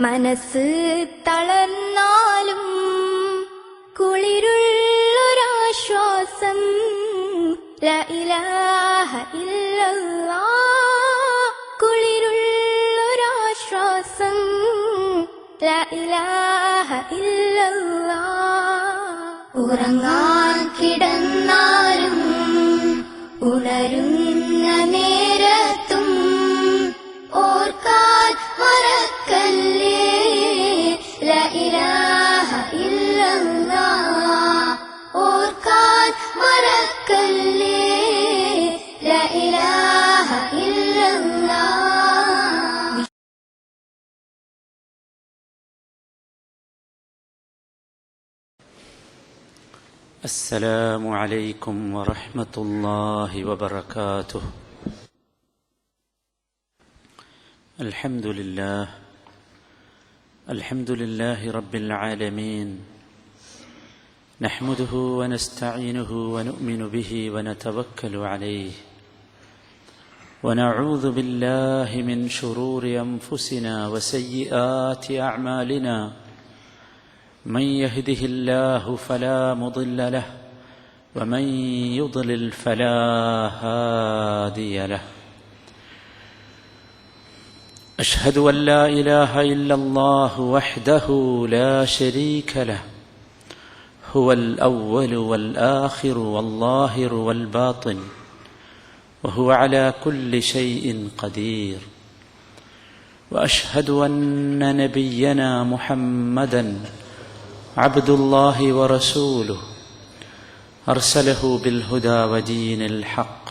മനസ്സ് തളർന്നാലും കുളിരുള്ളൊരാശ്വാസം ലാ ഇലാഹ ഇല്ലല്ലാഹ്. കുളിരുള്ളൊരാശ്വാസം ലാ ഇലാഹ ഇല്ലല്ലാഹ്. ഉറങ്ങാൻ കിടന്നാലും ഉണരുന്ന നേരത്തും ഓർക്കാൻ മറക്കല്ലേ ലാ ഇലാഹ ഇല്ലല്ലാഹ്. ഓർക്കാൻ മറക്കല്ലേ ലാ ഇലാഹ ഇല്ലല്ലാഹ്. السلام عليكم ورحمة الله وبركاته. الحمد لله رب العالمين، نحمده ونستعينه ونؤمن به ونتوكل عليه، ونعوذ بالله من شرور أنفسنا وسيئات أعمالنا، من يهده الله فلا مضل له ومن يضلل فلا هادي له. أشهد أن لا إله إلا الله وحده لا شريك له، هو الأول والآخر والظاهر والباطن، وهو على كل شيء قدير. وأشهد أن نبينا محمدًا عبد الله ورسوله، أرسله بالهدى ودين الحق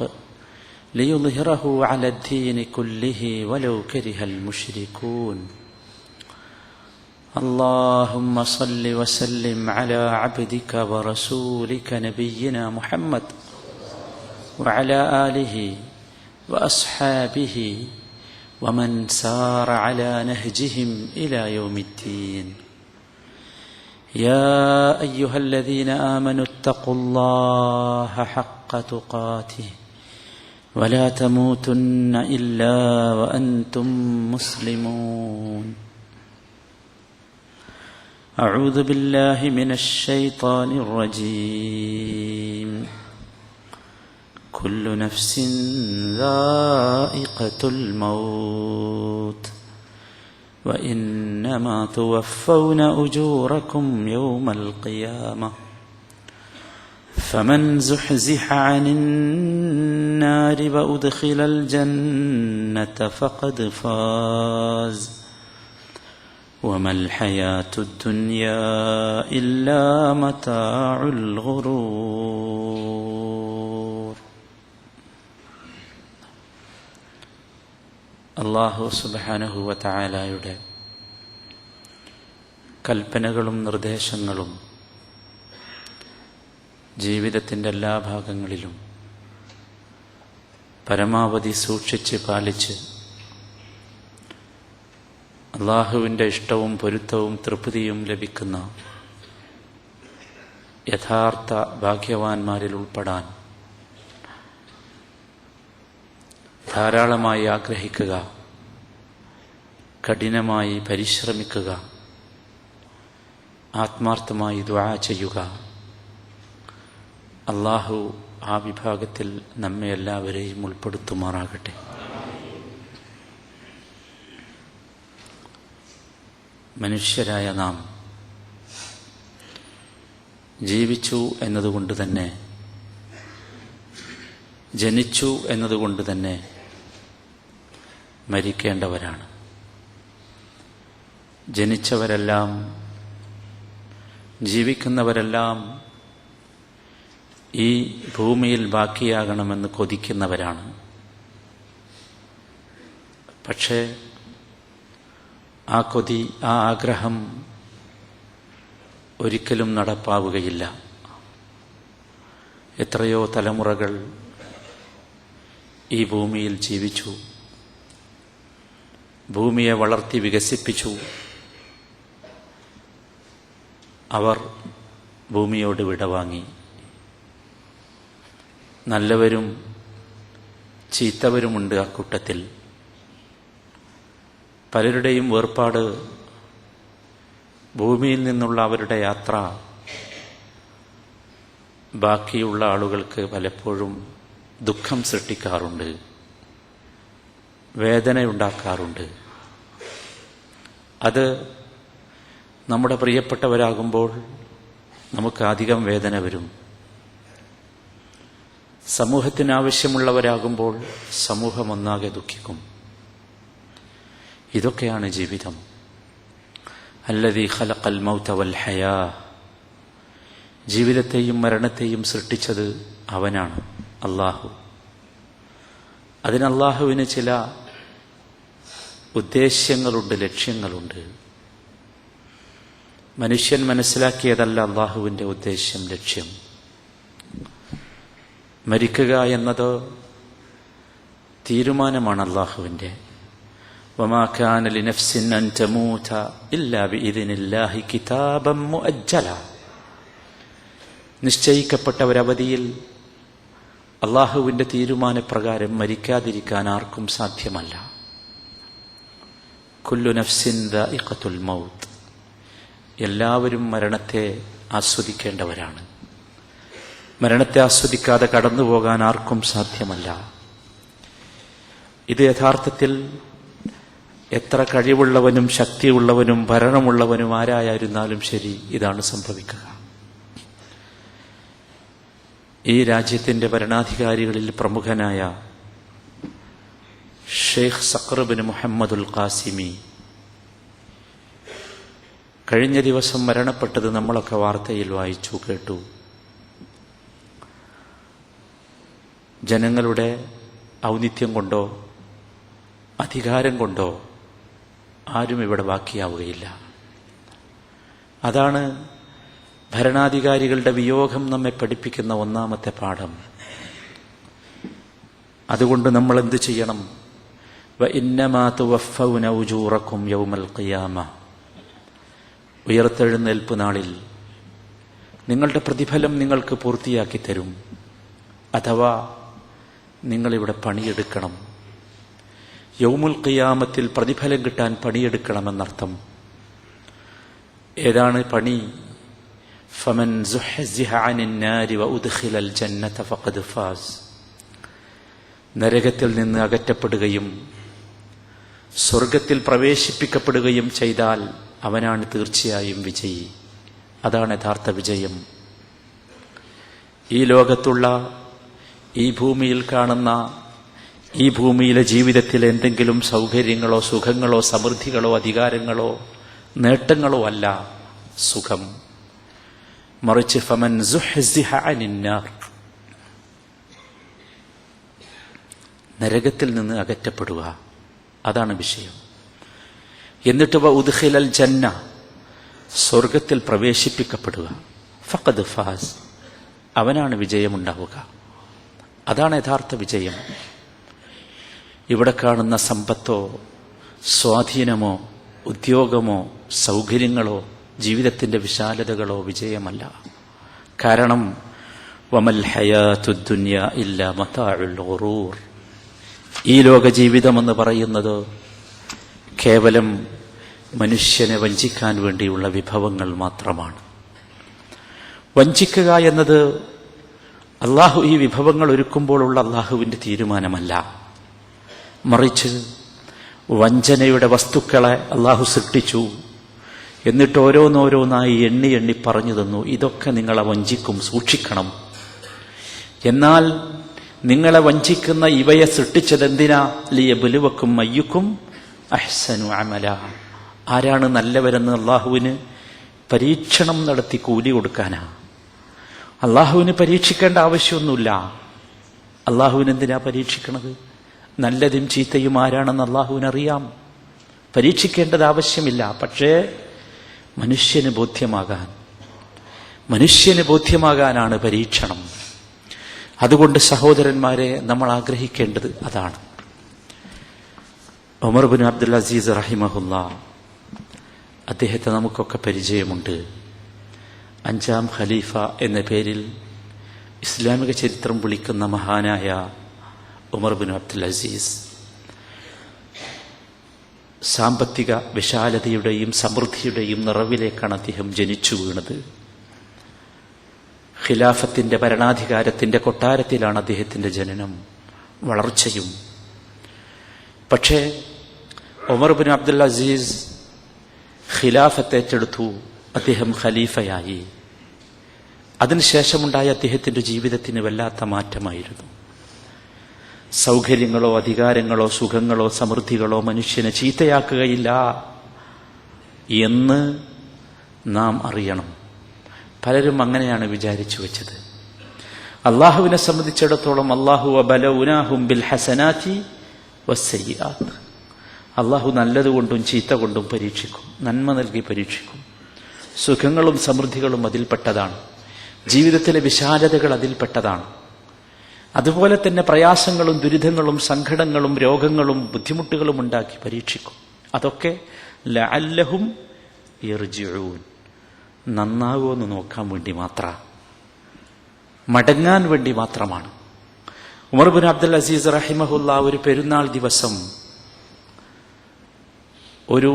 ليظهره على الدين كله ولو كره المشركون. اللهم صل وسلم على عبدك ورسولك نبينا محمد وعلى آله وأصحابه ومن سار على نهجهم إلى يوم الدين. يا أيها الذين آمنوا اتقوا الله حق تقاته ولا تموتن إلا وأنتم مسلمون. أعوذ بالله من الشيطان الرجيم. كل نفس ذائقة الموت وإنما توفون أجوركم يوم القيامة، فمن زحزح عن النار وأدخل الجنة فقد فاز، وما الحياة الدنيا إلا متاع الغرور. അല്ലാഹു സുബ്ഹാനഹു വ തആലയുടെ കൽപ്പനകളും നിർദ്ദേശങ്ങളും ജീവിതത്തിൻ്റെ എല്ലാ ഭാഗങ്ങളിലും പരമാവധി സൂക്ഷിച്ച് പാലിച്ച് അല്ലാഹുവിൻ്റെ ഇഷ്ടവും പൊരുത്തവും തൃപ്തിയും ലഭിക്കുന്ന യഥാർത്ഥ ഭാഗ്യവാന്മാരിൽ ഉൾപ്പെടാൻ ധാരാളമായി ആഗ്രഹിക്കുക, കഠിനമായി പരിശ്രമിക്കുക, ആത്മാർത്ഥമായി ദുആ ചെയ്യുക. അല്ലാഹു ആ വിഭാഗത്തിൽ നമ്മെ എല്ലാവരെയും ഉൾപ്പെടുത്തുമാറാകട്ടെ. മനുഷ്യരായ നാം ജീവിച്ചു എന്നതുകൊണ്ട് തന്നെ, ജനിച്ചു എന്നതുകൊണ്ട് തന്നെ മരിക്കേണ്ടവരാണ്. ജനിച്ചവരെല്ലാം, ജീവിക്കുന്നവരെല്ലാം ഈ ഭൂമിയിൽ ബാക്കിയാകണമെന്ന് കൊതിക്കുന്നവരാണ്. പക്ഷേ ആ കൊതി, ആ ആഗ്രഹം ഒരിക്കലും നടപ്പാവുകയില്ല. എത്രയോ തലമുറകൾ ഈ ഭൂമിയിൽ ജീവിച്ചു, ഭൂമിയെ വളർത്തി വികസിപ്പിച്ചു. അവർ ഭൂമിയോട് വിടവാങ്ങി. നല്ലവരും ചീത്തവരുമുണ്ട് അക്കൂട്ടത്തിൽ. പലരുടെയും വേർപാട് ഭൂമിയിൽ നിന്നുള്ള അവരുടെ യാത്ര ബാക്കിയുള്ള ആളുകൾക്ക് പലപ്പോഴും ദുഃഖം സൃഷ്ടിക്കാറുണ്ട്, വേദനയുണ്ടാക്കാറുണ്ട്. അത് നമ്മുടെ പ്രിയപ്പെട്ടവരാകുമ്പോൾ നമുക്ക് അധികം വേദന വരും. സമൂഹത്തിന് ആവശ്യമുള്ളവരാകുമ്പോൾ സമൂഹം ഒന്നാകെ ദുഃഖിക്കും. ഇതൊക്കെയാണ് ജീവിതം. അല്ലദീ ഖലഖൽ മൗത വൽ ഹയാ, ജീവിതത്തെയും മരണത്തെയും സൃഷ്ടിച്ചത് അവനാണ്, അല്ലാഹു. അതിന് അല്ലാഹുവിന് ചില ഉദ്ദേശ്യങ്ങളുണ്ട്, ലക്ഷ്യങ്ങളുണ്ട്. മനുഷ്യൻ മനസ്സിലാക്കിയതല്ല അല്ലാഹുവിൻ്റെ ഉദ്ദേശ്യം, ലക്ഷ്യം. മരിക്കുക എന്നത് തീരുമാനമാണ് അല്ലാഹുവിൻ്റെ. വമാ കാന ലിനഫ്സിൻ അൻ തമൂത ഇല്ലാ ബിഇദ്നില്ലാഹി കിതാബൻ മുഅജ്ജല. നിശ്ചയിക്കപ്പെട്ട ഒരവധിയിൽ അല്ലാഹുവിൻ്റെ തീരുമാനപ്രകാരം മരിക്കാതിരിക്കാൻ ആർക്കും സാധ്യമല്ല. കുല്ലു നഫ്സിൻ ദാഇഖത്തുൽ മൗത്ത്, എല്ലാവരും മരണത്തെ ആസ്വദിക്കേണ്ടവരാണ്. മരണത്തെ ആസ്വദിക്കാതെ കടന്നുപോകാൻ ആർക്കും സാധ്യമല്ല. ഇത് യഥാർത്ഥത്തിൽ എത്ര കഴിവുള്ളവനും ശക്തിയുള്ളവനും ഭരണമുള്ളവനും ആരായിരുന്നാലും ശരി, ഇതാണ് സംഭവിക്കുക. ഈ രാജ്യത്തിന്റെ ഭരണാധികാരികളിൽ പ്രമുഖനായ ഷെയ്ഖ് സഖർ ബിൻ മുഹമ്മദുൽ ഖാസിമി കഴിഞ്ഞ ദിവസം മരണപ്പെട്ടത് നമ്മളൊക്കെ വാർത്തയിൽ വായിച്ചു കേട്ടു. ജനങ്ങളുടെ ഔന്നിത്യം കൊണ്ടോ അധികാരം കൊണ്ടോ ആരും ഇവിടെ ബാക്കിയാവുകയില്ല. അതാണ് ഭരണാധികാരികളുടെ വിയോഗം നമ്മെ പഠിപ്പിക്കുന്ന ഒന്നാമത്തെ പാഠം. അതുകൊണ്ട് നമ്മൾ എന്ത് ചെയ്യണം? വഇന്നമാ തുവഫൗന ഉജൂറക്കും യൗമൽ ഖിയാമ, ഉയർത്തെഴുന്നേൽപ്പ് നാളിൽ നിങ്ങളുടെ പ്രതിഫലം നിങ്ങൾക്ക് പൂർത്തിയാക്കി തരും. അഥവാ നിങ്ങളിവിടെ പണിയെടുക്കണം. യൗമുൽ ഖിയാമത്തിൽ പ്രതിഫലം കിട്ടാൻ പണിയെടുക്കണമെന്നർത്ഥം. ഏതാണ് പണി? ഫമൻ സുഹ്സിഹ അനിൻ നാരി വഉദ്ഖിലൽ ജന്നത ഫഖദ് ഫാസ്. നരകത്തിൽ നിന്ന് അകറ്റപ്പെടുകയും സ്വർഗത്തിൽ പ്രവേശിപ്പിക്കപ്പെടുകയും ചെയ്താൽ അവനാണ് തീർച്ചയായും വിജയി. അതാണ് യഥാർത്ഥ വിജയം. ഈ ലോകത്തുള്ള, ഈ ഭൂമിയിൽ കാണുന്ന, ഈ ഭൂമിയിലെ ജീവിതത്തിൽ എന്തെങ്കിലും സൗകര്യങ്ങളോ സുഖങ്ങളോ സമൃദ്ധികളോ അധികാരങ്ങളോ നേട്ടങ്ങളോ അല്ല സുഖം. മറിച്ച് ഫമൻ സുഹ്സിഹ അനിൻ നാർ, നരകത്തിൽ നിന്ന് അകറ്റപ്പെടുക, അതാണ് വിഷയം. എന്നിട്ട് വഉദ്ഖിലൽ ജന്ന, സ്വർഗത്തിൽ പ്രവേശിപ്പിക്കപ്പെടുക. ഫഖദ് ഫാസ്, അവനാണ് വിജയമുണ്ടാവുക. അതാണ് യഥാർത്ഥ വിജയം. ഇവിടെ കാണുന്ന സമ്പത്തോ സ്വാധീനമോ ഉദ്യോഗമോ സൗകര്യങ്ങളോ ജീവിതത്തിന്റെ വിശാലതകളോ വിജയമല്ല. കാരണം വമൽ ഹയാത്തുദ് ദുനിയ ഇല്ലാ മതാഉൽ ഗുറൂർ, ഈ ലോക ജീവിതമെന്ന് പറയുന്നത് കേവലം മനുഷ്യനെ വഞ്ചിക്കാൻ വേണ്ടിയുള്ള വിഭവങ്ങൾ മാത്രമാണ്. വഞ്ചിക്കുക എന്നത് അള്ളാഹു ഈ വിഭവങ്ങൾ ഒരുക്കുമ്പോഴുള്ള അള്ളാഹുവിന്റെ തീരുമാനമല്ല. മറിച്ച് വഞ്ചനയുടെ വസ്തുക്കളെ അള്ളാഹു സൃഷ്ടിച്ചു. എന്നിട്ട് ഓരോന്നോരോന്നായി എണ്ണി എണ്ണി പറഞ്ഞു തന്നു, ഇതൊക്കെ നിങ്ങളെ വഞ്ചിക്കും, സൂക്ഷിക്കണം. എന്നാൽ നിങ്ങളെ വഞ്ചിക്കുന്ന ഇവയെ സൃഷ്ടിച്ചതെന്തിനാ? ലിയബ്ലുവക്കും അയ്യുക്കും അഹ്സനു അമല, ആരാണ് നല്ലവരെന്ന് അള്ളാഹുവിന് പരീക്ഷണം നടത്തി കൂലി കൊടുക്കാനാ. അള്ളാഹുവിന് പരീക്ഷിക്കേണ്ട ആവശ്യമൊന്നുമില്ല. അള്ളാഹുവിന് എന്തിനാ പരീക്ഷിക്കണത്? നല്ലതും ചീത്തയും ആരാണെന്ന് അള്ളാഹുവിനറിയാം. പരീക്ഷിക്കേണ്ടത് ആവശ്യമില്ല. പക്ഷേ മനുഷ്യന് ബോധ്യമാകാനാണ് പരീക്ഷണം. അതുകൊണ്ട് സഹോദരന്മാരെ, നമ്മൾ ആഗ്രഹിക്കേണ്ടത് അതാണ്. ഉമർ ബിൻ അബ്ദുൽ അസീസ് റഹിമഹുല്ലാ, അദ്ദേഹത്തെ നമുക്കൊക്കെ പരിചയമുണ്ട്. 5ാം ഖലീഫ എന്ന പേരിൽ ഇസ്ലാമിക ചരിത്രം വിളിക്കുന്ന മഹാനായ ഉമർ ബിൻ അബ്ദുൽ അസീസ് സാമ്പത്തിക വിശാലതയുടെയും സമൃദ്ധിയുടെയും നിറവിലേക്കാണ് അദ്ദേഹം ജനിച്ചു വീണത്. ഖിലാഫത്തിന്റെ ഭരണാധികാരത്തിന്റെ കൊട്ടാരത്തിലാണ് അദ്ദേഹത്തിന്റെ ജനനം, വളർച്ചയും. പക്ഷേ ഉമർ ബിൻ അബ്ദുൽ അസീസ് ഖിലാഫത്ത് ഏറ്റെടുത്തു, അദ്ദേഹം ഖലീഫയായി. അതിനുശേഷമുണ്ടായ അദ്ദേഹത്തിന്റെ ജീവിതത്തിന് വല്ലാത്ത മാറ്റമായിരുന്നു. സൗകര്യങ്ങളോ അധികാരങ്ങളോ സുഖങ്ങളോ സമൃദ്ധികളോ മനുഷ്യനെ ചീത്തയാക്കുകയില്ല എന്ന് നാം അറിയണം. പലരും അങ്ങനെയാണ് വിചാരിച്ചു വെച്ചത്. അള്ളാഹുവിനെ സംബന്ധിച്ചിടത്തോളം അള്ളാഹു വബലൗനാഹും ബിൽ ഹസനാതി വസ്സയ്യിആത്ത്, അള്ളാഹു നല്ലതുകൊണ്ടും ചീത്ത കൊണ്ടും പരീക്ഷിക്കും, നന്മ നൽകി പരീക്ഷിക്കും. സുഖങ്ങളും സമൃദ്ധികളും അതിൽപ്പെട്ടതാണ്, ജീവിതത്തിലെ വിശാലതകൾ അതിൽപ്പെട്ടതാണ്. അതുപോലെ തന്നെ പ്രയാസങ്ങളും ദുരിതങ്ങളും സങ്കടങ്ങളും രോഗങ്ങളും ബുദ്ധിമുട്ടുകളും ഉണ്ടാക്കി പരീക്ഷിക്കും. അതൊക്കെ ലഅല്ലഹും യർജിഊൻ, നന്നാകുമെന്ന് നോക്കാൻ വേണ്ടി മാത്രമാണ്, മടങ്ങാൻ വേണ്ടി മാത്രമാണ്. ഉമർ ബിൻ അബ്ദുൽ അസീസ് റഹിമഹുല്ലാ ഒരു പെരുന്നാൾ ദിവസം ഒരു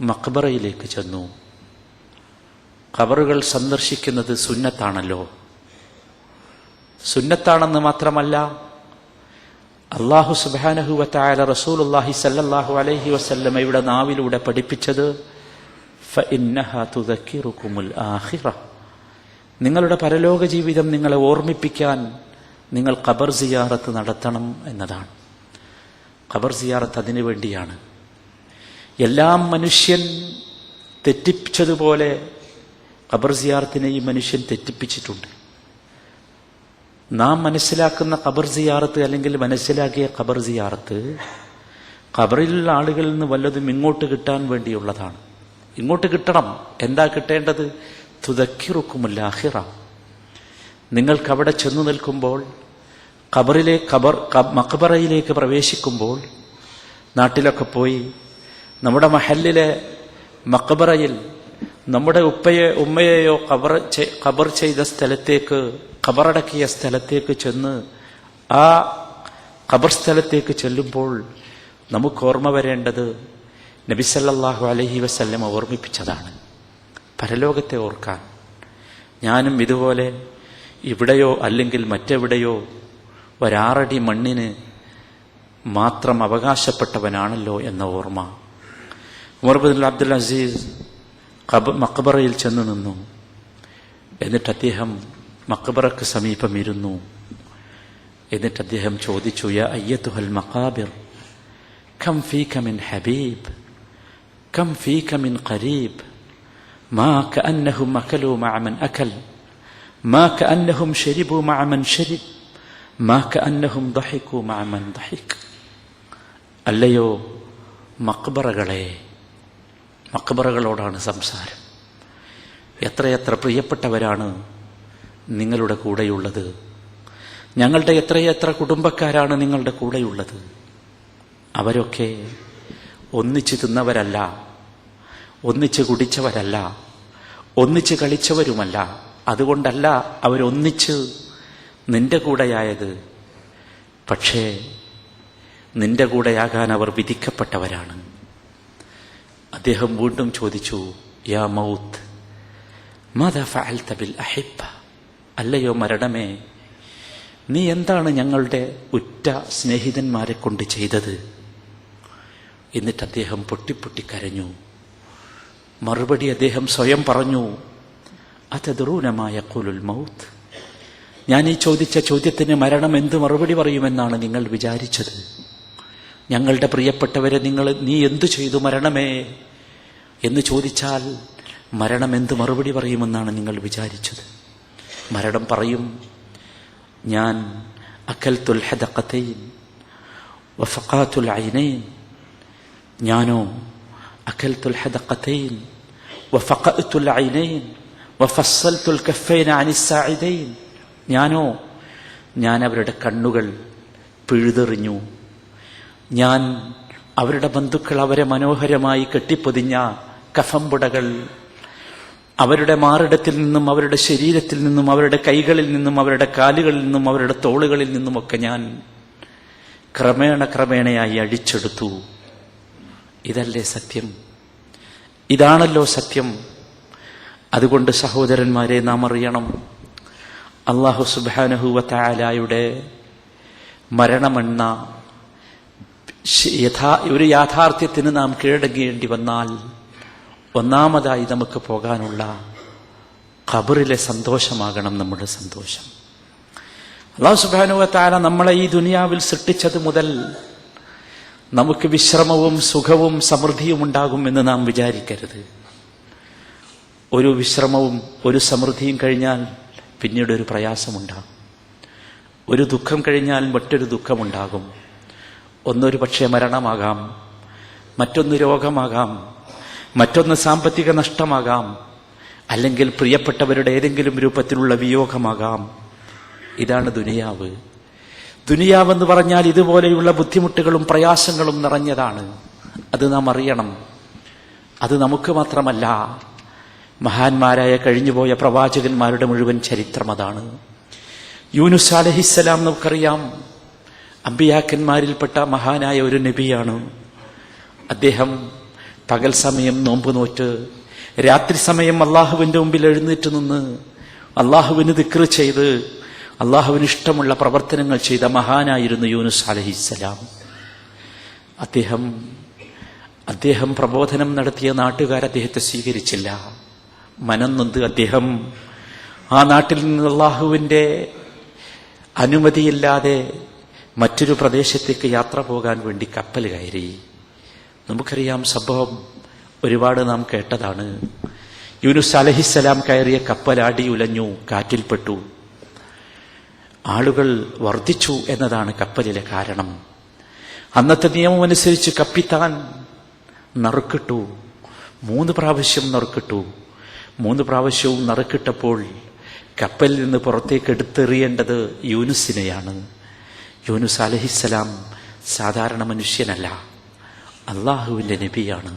മഖ്ബറയിലേക്ക് ചെന്നു. ഖബറുകൾ സന്ദർശിക്കുന്നത് സുന്നത്താണല്ലോ. സുന്നത്താണെന്ന് മാത്രമല്ല, അല്ലാഹു സുബ്ഹാനഹു വ തആല റസൂലുള്ളാഹി സ്വല്ലല്ലാഹു അലൈഹി വസല്ലമയുടെ നാവിലൂടെ പഠിപ്പിച്ചത് ഫഇന്നഹാ തുദക്കിറുകുമുൽ ആഖിറ, നിങ്ങളുടെ പരലോക ജീവിതം നിങ്ങളെ ഓർമ്മിപ്പിക്കാൻ നിങ്ങൾ ഖബർ സിയാറത്ത് നടത്തണം എന്നതാണ്. ഖബർ സിയാറത്ത് അതിനു വേണ്ടിയാണ്. എല്ലാം മനുഷ്യൻ തെറ്റിപ്പിച്ചതുപോലെ ഖബർ സിയാറത്തിനെ ഈ മനുഷ്യൻ തെറ്റിപ്പിച്ചിട്ടുണ്ട്. നാം മനസ്സിലാക്കുന്ന ഖബർ സിയാറത്ത് അല്ലെങ്കിൽ മനസ്സിലാക്കിയ ഖബർ സിയാറത്ത് ഖബറിലുള്ള ആളുകളിൽ നിന്ന് വല്ലതും ഇങ്ങോട്ട് കിട്ടാൻ വേണ്ടിയുള്ളതാണ്. ഇങ്ങോട്ട് കിട്ടണം. എന്താ കിട്ടേണ്ടത്? തുദക്കിറുകുമുൽ ആഖിറ, നിങ്ങൾക്ക് അവിടെ ചെന്നു നിൽക്കുമ്പോൾ, മഖ്ബറയിലേക്ക് പ്രവേശിക്കുമ്പോൾ, നാട്ടിലൊക്കെ പോയി നമ്മുടെ മഹല്ലിലെ മഖ്ബറയിൽ നമ്മുടെ ഉമ്മയെയോ ഖബർ ചെയ്ത സ്ഥലത്തേക്ക്, ഖബറടക്കിയ സ്ഥലത്തേക്ക് ചെന്ന് ആ ഖബർ സ്ഥലത്തേക്ക് ചെല്ലുമ്പോൾ നമുക്ക് ഓർമ്മ വരേണ്ടത് നബി സല്ലല്ലാഹു അലൈഹി വസല്ലം ഓർമ്മിപ്പിച്ചതാണ്, പരലോകത്തെ ഓർക്കാൻ. ഞാനും ഇതുപോലെ ഇവിടെയോ അല്ലെങ്കിൽ മറ്റെവിടെയോ ഒരാറടി മണ്ണിന് മാത്രം അവകാശപ്പെട്ടവനാണല്ലോ എന്ന ഓർമ്മ. ഉമർ ബിൻ അബ്ദുൽ അസീസ് മഖ്ബറയിൽ ചെന്നു നിന്നു. എന്നിട്ട് അദ്ദേഹം മഖ്ബറക്ക് സമീപം ഇരുന്നു. എന്നിട്ട് അദ്ദേഹം ചോദിച്ചു, യാ അയ്യത്തുഹൽ മഖാബിർ കം ഫീക മിൻ ഹബീബ് കം ഫീക മിൻ ഖരീബ് മാ കഅന്നഹും അകലു മഅ മൻ അകൽ മാ കഅന്നഹും ശരിബു മഅ മൻ ശരിബ് മാ കഅന്നഹും ദഹികു മഅ മൻ ദഹിക്. അല്ലയോ മഖ്ബറകളെ, മഖ്ബറകളോടാണ് സംസാരം. എത്രയെത്ര പ്രിയപ്പെട്ടവരാണ് നിങ്ങളുടെ കൂടെയുള്ളത്, ഞങ്ങളുടെ എത്രയെത്ര കുടുംബക്കാരാണ് നിങ്ങളുടെ കൂടെയുള്ളത്. അവരൊക്കെ ഒന്നിച്ച് തിന്നവരല്ല, ഒന്നിച്ച് കുടിച്ചവരല്ല, ഒന്നിച്ച് കളിച്ചവരുമല്ല. അതുകൊണ്ടല്ല അവരൊന്നിച്ച് നിന്റെ കൂടെയായത്. പക്ഷേ നിന്റെ കൂടെയാകാൻ അവർ വിധിക്കപ്പെട്ടവരാണ്. അദ്ദേഹം വീണ്ടും ചോദിച്ചു, യാ മൗത്ത് മാദാ ഫഅൽത ബിൽ അഹിബ്ബ, അല്ലയോ മരണമേ, നീ എന്താണ് ഞങ്ങളുടെ ഉറ്റ സ്നേഹിതന്മാരെ കൊണ്ട് ചെയ്തത്? എന്നിട്ട് അദ്ദേഹം പൊട്ടിപ്പൊട്ടി കരഞ്ഞു. മറുപടി അദ്ദേഹം സ്വയം പറഞ്ഞു, അതദ്റൂന മാ യഖൂലുൽ മൗത്ത്, ഞാൻ ഈ ചോദിച്ച ചോദ്യത്തിന് മരണം എന്ത് മറുപടി പറയുമെന്നാണ് നിങ്ങൾ വിചാരിച്ചത്? ഞങ്ങളുടെ പ്രിയപ്പെട്ടവരെ നീ എന്തു ചെയ്തു മരണമേ എന്ന് ചോദിച്ചാൽ മരണം എന്ത് മറുപടി പറയുമെന്നാണ് നിങ്ങൾ വിചാരിച്ചത്? മരണം പറയും, ഞാൻ അകൽതുൽ ഹദഖതൈൻ വഫഖാതുൽ ഐനൈൻ, ഞാനോ അകൽതുൽ ഹദഖതൈൻ വഫഖഅതുൽ ഐനൈൻ വഫസ്സൽതുൽ കഫൈന അനിസ് സാഇദൈൻ, ഞാൻ അവരുടെ കണ്ണുകൾ പിഴുതെറിഞ്ഞു, ഞാൻ അവരുടെ ബന്ധുക്കൾ അവരെ മനോഹരമായി കെട്ടിപ്പൊതിഞ്ഞ കഫംപുടകൾ അവരുടെ മാറിടത്തിൽ നിന്നും അവരുടെ ശരീരത്തിൽ നിന്നും അവരുടെ കൈകളിൽ നിന്നും അവരുടെ കാലുകളിൽ നിന്നും അവരുടെ തോളുകളിൽ നിന്നുമൊക്കെ ഞാൻ ക്രമേണയായി അടിച്ചെടുത്തു ഇതല്ലേ സത്യം? ഇതാണല്ലോ സത്യം. അതുകൊണ്ട് സഹോദരന്മാരെ, നാം അറിയണം, അല്ലാഹു സുബ്ഹാനഹു വ തആലയുടെ മരണമെന്ന ഒരു യാഥാർത്ഥ്യത്തിന് നാം കീഴടങ്ങേണ്ടി വന്നാൽ ഒന്നാമതായി നമുക്ക് പോകാനുള്ള ഖബറിലെ സന്തോഷമാകണം നമ്മുടെ സന്തോഷം. അല്ലാഹു സുബ്ഹാനഹു വ തആല നമ്മളെ ഈ ദുനിയാവിൽ സൃഷ്ടിച്ചത് മുതൽ നമുക്ക് വിശ്രമവും സുഖവും സമൃദ്ധിയും ഉണ്ടാകുമെന്ന് നാം വിചാരിക്കരുത്. ഒരു വിശ്രമവും ഒരു സമൃദ്ധിയും കഴിഞ്ഞാൽ പിന്നീട് ഒരു പ്രയാസമുണ്ടാകും. ഒരു ദുഃഖം കഴിഞ്ഞാൽ മറ്റൊരു ദുഃഖമുണ്ടാകും. ഒന്നൊരു പക്ഷേ മരണമാകാം, മറ്റൊന്ന് രോഗമാകാം, മറ്റൊന്ന് സാമ്പത്തിക നഷ്ടമാകാം, അല്ലെങ്കിൽ പ്രിയപ്പെട്ടവരുടെ ഏതെങ്കിലും രൂപത്തിലുള്ള വിയോഗമാകാം. ഇതാണ് ദുനിയാവ്. ദുനിയാവെന്ന് പറഞ്ഞാൽ ഇതുപോലെയുള്ള ബുദ്ധിമുട്ടുകളും പ്രയാസങ്ങളും നിറഞ്ഞതാണ്. അത് നാം അറിയണം. അത് നമുക്ക് മാത്രമല്ല, മഹാന്മാരായ കഴിഞ്ഞുപോയ പ്രവാചകന്മാരുടെ മുഴുവൻ ചരിത്രം അതാണ്. യൂനുസ് അലൈഹിസ്സലാം നമുക്കറിയാം, അമ്പിയാക്കന്മാരിൽപ്പെട്ട മഹാനായ ഒരു നബിയാണ്. അദ്ദേഹം പകൽ സമയം നോമ്പ് നോറ്റ് രാത്രി സമയം അള്ളാഹുവിന്റെ മുമ്പിൽ എഴുന്നേറ്റ് നിന്ന് അള്ളാഹുവിന് ദിക്ർ ചെയ്ത് അള്ളാഹുവിന് ഇഷ്ടമുള്ള പ്രവർത്തനങ്ങൾ ചെയ്ത മഹാനായിരുന്നു യൂനുസ് അലൈഹിസ്സലാം. അദ്ദേഹം പ്രബോധനം നടത്തിയ നാട്ടുകാർ അദ്ദേഹത്തെ സ്വീകരിച്ചില്ല. മനംനൊന്ത് അദ്ദേഹം ആ നാട്ടിൽ നിന്ന് അള്ളാഹുവിന്റെ അനുമതിയില്ലാതെ മറ്റൊരു പ്രദേശത്തേക്ക് യാത്ര പോകാൻ വേണ്ടി കപ്പൽ കയറി. നമുക്കറിയാം, സംഭവം ഒരുപാട് നാം കേട്ടതാണ്. യൂനുസ് അലൈഹിസ്സലാം കയറിയ കപ്പൽ ആടി ഉലഞ്ഞു, കാറ്റിൽപ്പെട്ടു. ആളുകൾ വർദ്ധിച്ചു എന്നതാണ് കപ്പലിലെ കാരണം. അന്നത്തെ നിയമമനുസരിച്ച് കപ്പിത്താൻ നറുക്കിട്ടു. 3 പ്രാവശ്യം നറുക്കിട്ടു. 3 പ്രാവശ്യവും നറുക്കിട്ടപ്പോൾ കപ്പലിൽ നിന്ന് പുറത്തേക്ക് എടുത്തെറിയേണ്ടത് യൂനുസിനെയാണ്. യൂനുസ് അലൈഹിസ്സലാം സാധാരണ മനുഷ്യനല്ല, അള്ളാഹുവിന്റെ നബിയാണ്.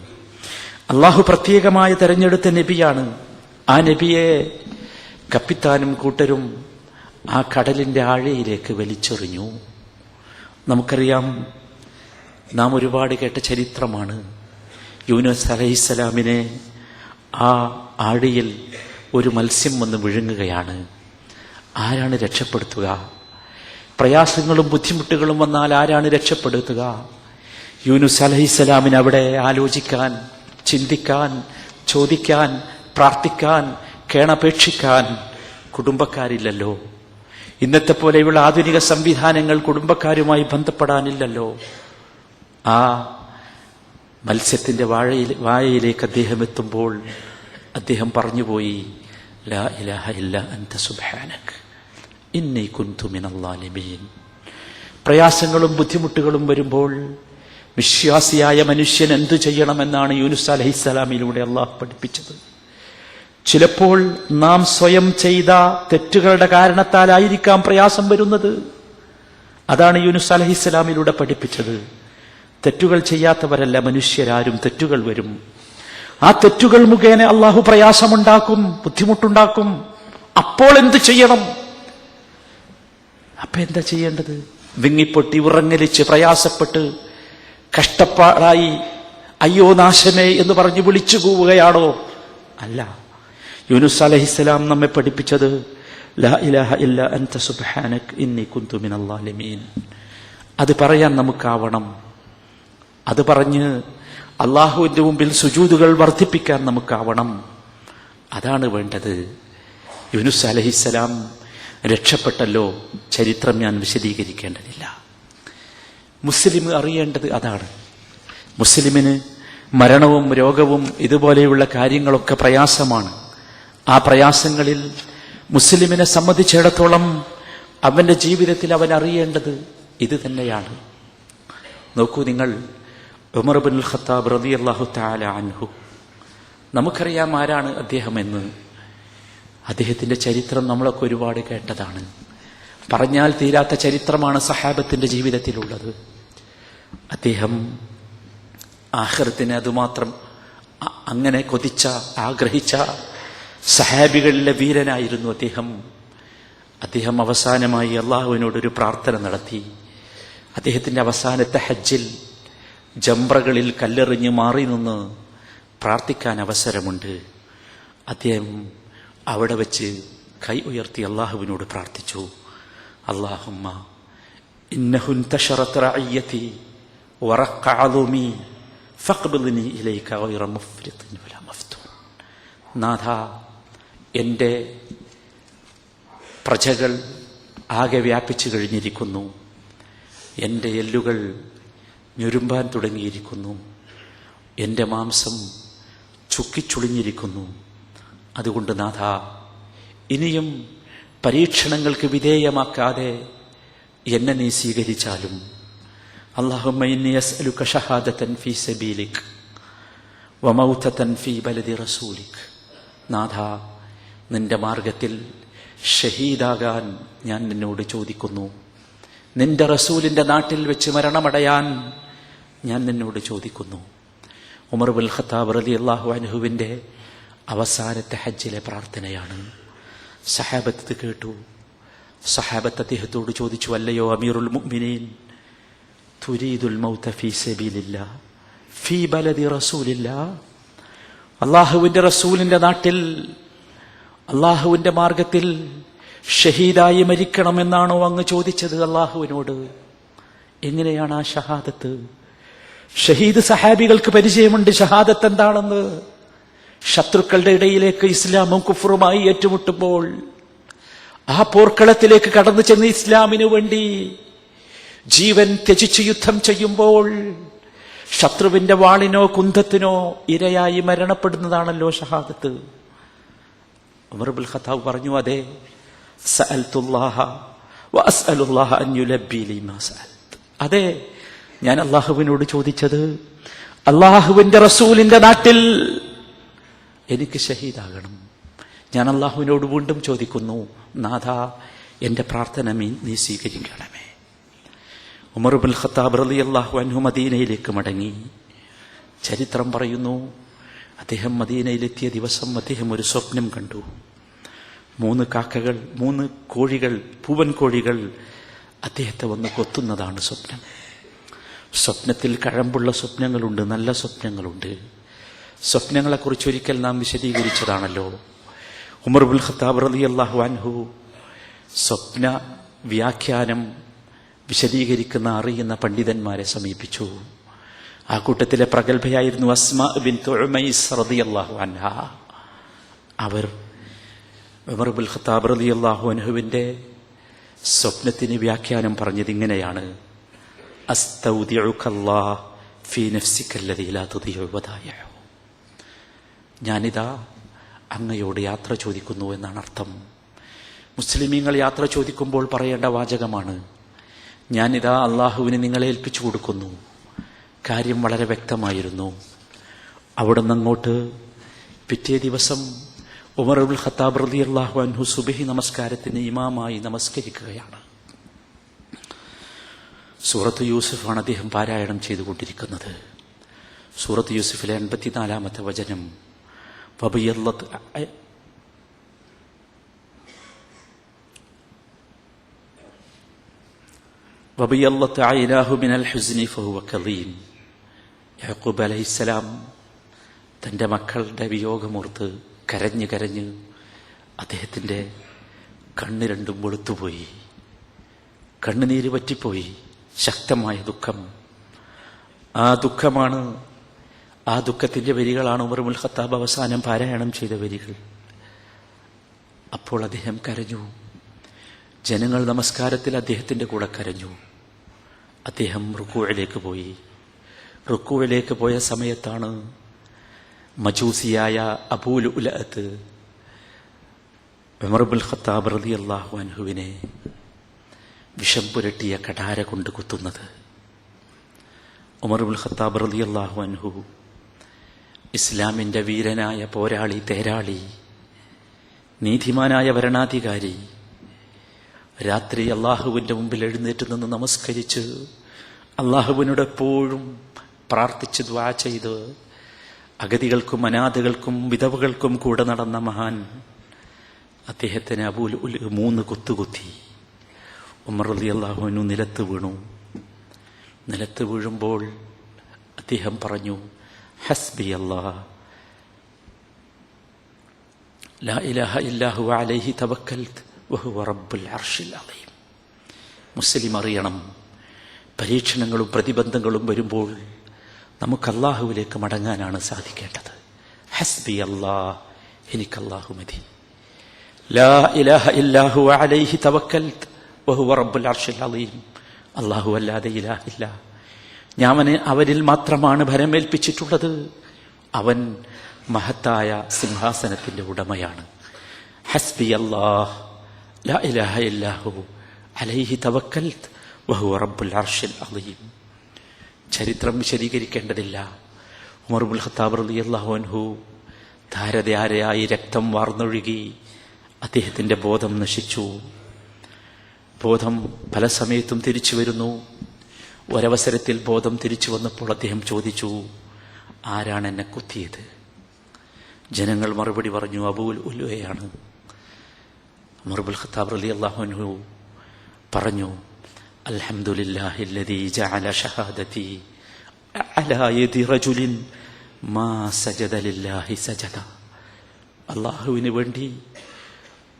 അള്ളാഹു പ്രത്യേകമായി തെരഞ്ഞെടുത്ത നബിയാണ്. ആ നബിയെ കപ്പിത്താനും കൂട്ടരും ആ കടലിന്റെ ആഴയിലേക്ക് വലിച്ചെറിഞ്ഞു. നമുക്കറിയാം, നാം ഒരുപാട് കേട്ട ചരിത്രമാണ്. യൂനുസ് അലൈഹിസ്സലാമിനെ ആ ആഴിയിൽ ഒരു മത്സ്യം വന്ന് വിഴുങ്ങുകയാണ്. ആരാണ് രക്ഷപ്പെടുത്തുക? പ്രയാസങ്ങളും ബുദ്ധിമുട്ടുകളും വന്നാൽ ആരാണ് രക്ഷപ്പെടുത്തുക? യൂനുസ് അലൈഹിസ്സലാമിന് അവിടെ ആലോചിക്കാൻ, ചിന്തിക്കാൻ, ചോദിക്കാൻ, പ്രാർത്ഥിക്കാൻ, കേണപേക്ഷിക്കാൻ കുടുംബക്കാരില്ലല്ലോ. ഇന്നത്തെ പോലെയുള്ള ആധുനിക സംവിധാനങ്ങൾ കുടുംബക്കാരുമായി ബന്ധപ്പെടാനില്ലല്ലോ. ആ മത്സ്യത്തിന്റെ വായയിലേക്ക് അദ്ദേഹം എത്തുമ്പോൾ അദ്ദേഹം പറഞ്ഞുപോയി, ലാ ഇലാഹ ഇല്ലാ അൻത സുബ്ഹാനക ഇന്നി കുൻതു മിനൽ ളാലിമീൻ. പ്രയാസങ്ങളും ബുദ്ധിമുട്ടുകളും വരുമ്പോൾ വിശ്വാസിയായ മനുഷ്യൻ എന്തു ചെയ്യണമെന്നാണ് യൂനുസ് അലൈഹിസ്സലാമിലൂടെ അള്ളാഹു പഠിപ്പിച്ചത്. ചിലപ്പോൾ നാം സ്വയം ചെയ്ത തെറ്റുകളുടെ കാരണത്താലായിരിക്കാം പ്രയാസം വരുന്നത്. അതാണ് യൂനുസ് അലൈഹിസ്സലാമിലൂടെ പഠിപ്പിച്ചത്. തെറ്റുകൾ ചെയ്യാത്തവരല്ല മനുഷ്യരാരും, തെറ്റുകൾ വരും. ആ തെറ്റുകൾ മുഖേന അള്ളാഹു പ്രയാസമുണ്ടാക്കും, ബുദ്ധിമുട്ടുണ്ടാക്കും. അപ്പോൾ എന്ത് ചെയ്യണം? അപ്പൊ എന്താ ചെയ്യേണ്ടത്? വിങ്ങിപ്പൊട്ടി ഉറങ്ങലിച്ച് പ്രയാസപ്പെട്ട് കഷ്ടപ്പാടായി അയ്യോ നാശമേ എന്ന് പറഞ്ഞ് വിളിച്ചു കൂവുകയാണോ? അല്ല. യൂനുസ് അലൈഹിസ്സലാം നമ്മെ പഠിപ്പിച്ചത് ലാ ഇലാഹ ഇല്ലാ അൻത സുബ്ഹാനക ഇന്നി കുൻതു മിനൽ ളാലിമീൻ. അത് പറയാൻ നമുക്കാവണം. അത് പറഞ്ഞ് അള്ളാഹുവിന്റെ മുമ്പിൽ സുജൂദുകൾ വർദ്ധിപ്പിക്കാൻ നമുക്കാവണം. അതാണ് വേണ്ടത്. യൂനുസ് അലൈഹിസ്സലാം രക്ഷപ്പെട്ടല്ലോ. ചരിത്രം ഞാൻ വിശദീകരിക്കേണ്ടതില്ല. മുസ്ലിം അറിയേണ്ടത് അതാണ്. മുസ്ലിമിന് മരണവും രോഗവും ഇതുപോലെയുള്ള കാര്യങ്ങളൊക്കെ പ്രയാസമാണ്. ആ പ്രയാസങ്ങളിൽ മുസ്ലിമിനെ സംബന്ധിച്ചിടത്തോളം അവന്റെ ജീവിതത്തിൽ അവൻ അറിയേണ്ടത് ഇത് തന്നെയാണ്. നോക്കൂ നിങ്ങൾ, ഉമർ ഇബ്നുൽ ഖത്താബ് റളിയല്ലാഹു തആല അൻഹു, നമുക്കറിയാം ആരാണ് അദ്ദേഹം എന്ന്. അദ്ദേഹത്തിന്റെ ചരിത്രം നമ്മളൊക്കെ ഒരുപാട് കേട്ടതാണ്. പറഞ്ഞാൽ തീരാത്ത ചരിത്രമാണ് സഹാബത്തിന്റെ ജീവിതത്തിലുള്ളത്. അദ്ദേഹം ആഖിറത്തിനെ അതുമാത്രം അങ്ങനെ കൊതിച്ച, ആഗ്രഹിച്ച സഹാബികളിലെ വീരനായിരുന്നു അദ്ദേഹം അവസാനമായി അള്ളാഹുവിനോടൊരു പ്രാർത്ഥന നടത്തി. അദ്ദേഹത്തിന്റെ അവസാനത്തെ ഹജ്ജിൽ ജംറകളിൽ കല്ലെറിഞ്ഞ് മാറി നിന്ന് പ്രാർത്ഥിക്കാൻ അവസരമുണ്ട്. അദ്ദേഹം അവിടെ വെച്ച് കൈ ഉയർത്തി അള്ളാഹുവിനോട് പ്രാർത്ഥിച്ചു, അല്ലാഹുമ്മ ഇന്നഹു ഇൻതശറത് റഅയ്യതി വറഖ അദുമി ഫഖ്ബിദ്നി ഇലൈക ഗൈറ മുഫ്രിത്തിൻ വലാ മഫ്തൂൻ. നാഥ, എൻ്റെ പ്രജകൾ ആകെ വ്യാപിച്ചു കഴിഞ്ഞിരിക്കുന്നു, എൻ്റെ എല്ലുകൾ ഞൊരുമ്പാൻ തുടങ്ങിയിരിക്കുന്നു, എൻ്റെ മാംസം ചുക്കിച്ചുളിഞ്ഞിരിക്കുന്നു. അതുകൊണ്ട് നാഥ, ഇനിയും പരീക്ഷണങ്ങൾക്ക് വിധേയമാക്കാതെ എന്നെ നീ സ്വീകരിച്ചാലും. അല്ലാഹുമ്മ ഇന്നി അസ്അലുക ഷഹാദതൻ ഫീ സബീലിക് വമൗതതൻ ഫീ ബലദി റസൂലിക്. നാഥ, നിന്റെ മാർഗത്തിൽ ഷഹീദാകാൻ ഞാൻ നിന്നോട് ചോദിക്കുന്നു, നിന്റെ റസൂലിന്റെ നാട്ടിൽ വെച്ച് മരണമടയാൻ ഞാൻ നിന്നോട് ചോദിക്കുന്നു. ഉമർ ഇബ്നുൽ ഖത്താബ് റളിയല്ലാഹു അൻഹുവിന്റെ അവസാനത്തെ ഹജ്ജിലെ പ്രാർത്ഥനയാണ്. സഹാബത്ത് കേട്ടു. സഹാബത്ത് അദ്ദേഹത്തോട് ചോദിച്ചു, അല്ലയോ അമീറുൽ മുഅ്മിനീൻ, തുരീദുൽ മൗത ഫീ സബീലില്ലാഹ് ഫീ ബലദി റസൂലില്ലാഹ്, അല്ലാഹുവിന്റെ റസൂലിന്റെ നാട്ടിൽ അല്ലാഹുവിന്റെ മാർഗത്തിൽ ഷഹീദായി മരിക്കണമെന്നാണോ അങ്ങ് ചോദിച്ചത് അല്ലാഹുവിനോട്? എങ്ങനെയാണ് ആ ഷഹാദത്ത്? ഷഹീദ് സഹാബികൾക്ക് പരിചയമുണ്ട് ഷഹാദത്ത് എന്താണെന്ന്. ശത്രുക്കളുടെ ഇടയിലേക്ക് ഇസ്ലാമും കുഫറുമായി ഏറ്റുമുട്ടുമ്പോൾ, ആ പോർക്കളത്തിലേക്ക് കടന്നു ചെന്ന് ഇസ്ലാമിനു വേണ്ടി ജീവൻ ത്യജിച്ച് യുദ്ധം ചെയ്യുമ്പോൾ ശത്രുവിന്റെ വാളിനോ കുന്തത്തിനോ ഇരയായി മരണപ്പെടുന്നതാണല്ലോ ഷഹാദത്ത്. ഉമർ ഇബ്നുൽ ഖത്താബ് പറഞ്ഞു, അതെ, സഅൽതുല്ലാഹ വഅസ്അലുല്ലാഹ അൻ യുലബ്ബി ലി മാ സഅൽത്. അതെ, ഞാൻ അല്ലാഹുവിനോട് ചോദിച്ചത് അല്ലാഹുവിന്റെ റസൂലിന്റെ നാട്ടിൽ എനിക്ക് ഷഹീദാകണം. ഞാൻ അല്ലാഹുവിനോട് വീണ്ടും ചോദിക്കുന്നു, നാഥ, എന്റെ പ്രാർത്ഥന നീ സ്വീകരിക്കണമേ. ഉമർ ഇബ്നുൽ ഖത്താബ് റളിയല്ലാഹു അൻഹു മദീനയിലേക്ക് മടങ്ങി. ചരിത്രം പറയുന്നു, അദ്ദേഹം മദീനയിലെത്തിയ ദിവസം അദ്ദേഹം ഒരു സ്വപ്നം കണ്ടു. 3 കാക്കകൾ, 3 കോഴികൾ, പൂവൻ കോഴികൾ അദ്ദേഹത്തെ വന്ന് കൊത്തുന്നതാണ് സ്വപ്നം. സ്വപ്നത്തിൽ കഴമ്പുള്ള സ്വപ്നങ്ങളുണ്ട്, നല്ല സ്വപ്നങ്ങളുണ്ട്. സ്വപ്നങ്ങളെക്കുറിച്ച് ഒരിക്കൽ നാം വിശദീകരിച്ചതാണല്ലോ. ഉമർ ഇബ്നുൽ ഖത്താബ് റളിയല്ലാഹു അൻഹു സ്വപ്ന വ്യാഖ്യാനം വിശദീകരിക്കുന്ന അറിയുന്ന പണ്ഡിതന്മാരെ സമീപിച്ചു. ആ കൂട്ടത്തിലെ പ്രഗത്ഭയായിരുന്നു അസ്മാ ബിൻത് ഉമൈസ് റളിയല്ലാഹു അൻഹാ. അവർ ഉമർ ഇബ്നുൽ ഖത്താബ് റളിയല്ലാഹു അൻഹുവിന്റെ സ്വപ്നത്തിന് വ്യാഖ്യാനം പറഞ്ഞത് ഇങ്ങനെയാണ്: അസ്തൗദിഉകല്ലാഹ് ഫീ നഫ്സിക അല്ലദീ ലാ തുദിഉ വദായിഉ. ഞാനിതാ അങ്ങയോട് യാത്ര ചോദിക്കുന്നു എന്നാണ് അർത്ഥം. മുസ്ലിമീങ്ങൾ യാത്ര ചോദിക്കുമ്പോൾ പറയേണ്ട വാചകമാണ്, ഞാനിതാ അള്ളാഹുവിന് നിങ്ങളെ ഏൽപ്പിച്ചു കൊടുക്കുന്നു. കാര്യം വളരെ വ്യക്തമായിരുന്നു. അവിടെ നിന്നങ്ങോട്ട് പിറ്റേ ദിവസം ഉമർ ഇബ്നുൽ ഖത്താബ് റളിയല്ലാഹു അൻഹു സുബ്ഹി നമസ്കാരത്തിന് ഇമാമായി നമസ്കരിക്കുകയാണ്. സൂറത്ത് യൂസുഫാണ് അദ്ദേഹം പാരായണം ചെയ്തുകൊണ്ടിരിക്കുന്നത്. സൂറത്ത് യൂസുഫിലെ 84-ാമത്തെ വചനം, വബിയല്ലത്ത് ഐനാഹു മിനൽ ഹുസ്നി ഫഹുവ കളീം. യാക്കൂബ് അലൈഹിസ്സലാം തൻ്റെ മക്കളുടെ വിയോഗമോർത്ത് കരഞ്ഞ് കരഞ്ഞ് അദ്ദേഹത്തിൻ്റെ കണ്ണ് രണ്ടും വെളുത്തുപോയി, കണ്ണുനീര് പറ്റിപ്പോയി. ശക്തമായ ദുഃഖം. ആ ദുഃഖമാണ്, ആ ദുഃഖത്തിന്റെ വരികളാണ് ഉമർ ഇബ്നുൽ ഖത്താബ് അവസാനം പാരായണം ചെയ്ത വരികൾ. അപ്പോൾ അദ്ദേഹം കരഞ്ഞു. ജനങ്ങൾ നമസ്കാരത്തിൽ അദ്ദേഹത്തിന്റെ കൂടെ കരഞ്ഞു. അദ്ദേഹം റുക്കൂഇലേക്ക് പോയി. റുക്കൂഇലേക്ക് പോയ സമയത്താണ് മജൂസിയായ അബൂ ലുഅ്ലുഅത്ത് ഉമർ ഇബ്നുൽ ഖത്താബ് റളിയല്ലാഹു അൻഹുവിനെ വിഷം പുരട്ടിയ കഠാര കൊണ്ട് കുത്തുന്നത്. ഉമർ ഇബ്നുൽ ഖത്താബ് റളിയല്ലാഹു അൻഹു ഇസ്ലാമിന്റെ വീരനായ പോരാളി, തേരാളി, നീതിമാനായ ഭരണാധികാരി, രാത്രി അള്ളാഹുവിന്റെ മുമ്പിൽ എഴുന്നേറ്റ് നിന്ന് നമസ്കരിച്ച് അള്ളാഹുവിനോട് എപ്പോഴും പ്രാർത്ഥിച്ച് ദുആ ചെയ്ത് അഗതികൾക്കും അനാഥകൾക്കും വിധവകൾക്കും കൂടെ നടന്ന മഹാൻ, അദ്ദേഹത്തിന് അബൂ ലുഅ്ലുഅ 3 കുത്തുകുത്തി. ഉമർ റളിയല്ലാഹു അൻഹു നിലത്ത് വീണു. നിലത്ത് വീഴുമ്പോൾ അദ്ദേഹം പറഞ്ഞു, ഹസ്ബി അല്ലാഹ് ലാ ഇലാഹ ഇല്ലാ ഹുവ അലൈഹി തവക്കൽതു വഹുവ റബ്ബുൽ അർശിൽ അളീം. മുസ്ലിം അറിയണം, പരീക്ഷണങ്ങളും പ്രതിബന്ധങ്ങളും വരുമ്പോൾ നമുക്ക് അല്ലാഹുവിലേക്ക് മടങ്ങാനാണ് സാധിക്കേണ്ടത്. ഹസ്ബി അല്ലാഹ്, എനിക്ക് അല്ലാഹു മതി. ലാ ഇലാഹ ഇല്ലാ ഹുവ അലൈഹി തവക്കൽതു വഹുവ റബ്ബുൽ അർശിൽ അളീം. അല്ലാഹു അല്ലാതെ ഇലാഹില്ല. ഞാൻ അവനിൽ മാത്രമാണ് ഭരമേൽപ്പിച്ചിട്ടുള്ളത്. അവൻ മഹത്തായ സിംഹാസനത്തിന്റെ ഉടമയാണ്. ഹസ്ബി അല്ലാഹ് ലാ ഇലാഹ ഇല്ലാ ഹു അലൈഹി തവക്കൽതു വഹുവ റബ്ബുൽ അർശിൽ അളീം. ചരിത്രം വിശദീകരിക്കേണ്ടതില്ല. ഉമർ ഇബ്നുൽ ഖത്താബ് റളിയല്ലാഹു അൻഹു ധാരധാരയായി രക്തം വാർന്നൊഴുകി. അദ്ദേഹത്തിന്റെ ബോധം നശിച്ചു. ബോധം പല സമയത്തും തിരിച്ചു വരുന്നു. ഒരവസരത്തിൽ ബോധം തിരിച്ചു വന്നപ്പോൾ അദ്ദേഹം ചോദിച്ചു, ആരാണ് എന്നെ കുത്തിയത്? ജനങ്ങൾ മറുപടി പറഞ്ഞു, അബൂൽ ഉലുവയാണ്. ഉമർ ഇബ്നുൽ ഖത്താബ് റളിയല്ലാഹു അൻഹു പറഞ്ഞു, അൽഹംദുലില്ലാഹില്ലദീ ജഅല ഷഹാദതി അലാ യദി റജുലിൻ മാ സജദ ലില്ലാഹി സജദ. അല്ലാഹുവിന് വേണ്ടി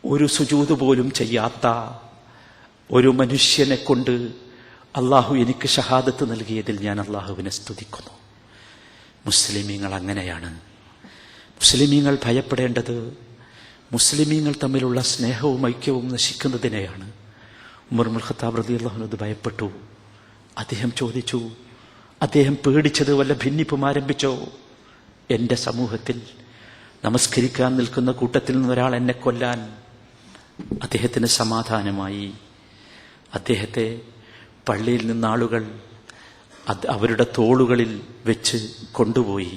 ഒരു സുജൂദ് പോലും ചെയ്യാത്ത ഒരു മനുഷ്യനെ കൊണ്ട് അല്ലാഹു എനിക്ക് ഷഹാദത്ത് നൽകിയതിൽ ഞാൻ അല്ലാഹുവിനെ സ്തുതിക്കുന്നു. മുസ്ലിമീങ്ങൾ അങ്ങനെയാണ്. മുസ്ലിമീങ്ങൾ ഭയപ്പെടേണ്ടത് മുസ്ലിമീങ്ങൾ തമ്മിലുള്ള സ്നേഹവും ഐക്യവും നശിക്കുന്നതിനെയാണ്. ഉമർ ഇബ്നുൽ ഖത്താബ് റളിയല്ലാഹു അൻഹു ഭയപ്പെട്ടു. അദ്ദേഹം ചോദിച്ചു, അദ്ദേഹം പേടിച്ചത് വല്ല ഭിന്നിപ്പും ആരംഭിച്ചോ? എന്റെ സമൂഹത്തിൽ നമസ്കരിക്കാൻ നിൽക്കുന്ന കൂട്ടത്തിൽ നിന്നൊരാൾ എന്നെ കൊല്ലാൻ. അദ്ദേഹത്തിന് സമാധാനമായി. അദ്ദേഹത്തെ പള്ളിയിൽ നിന്ന് ആളുകൾ അവരുടെ തോളുകളിൽ വെച്ച് കൊണ്ടുപോയി.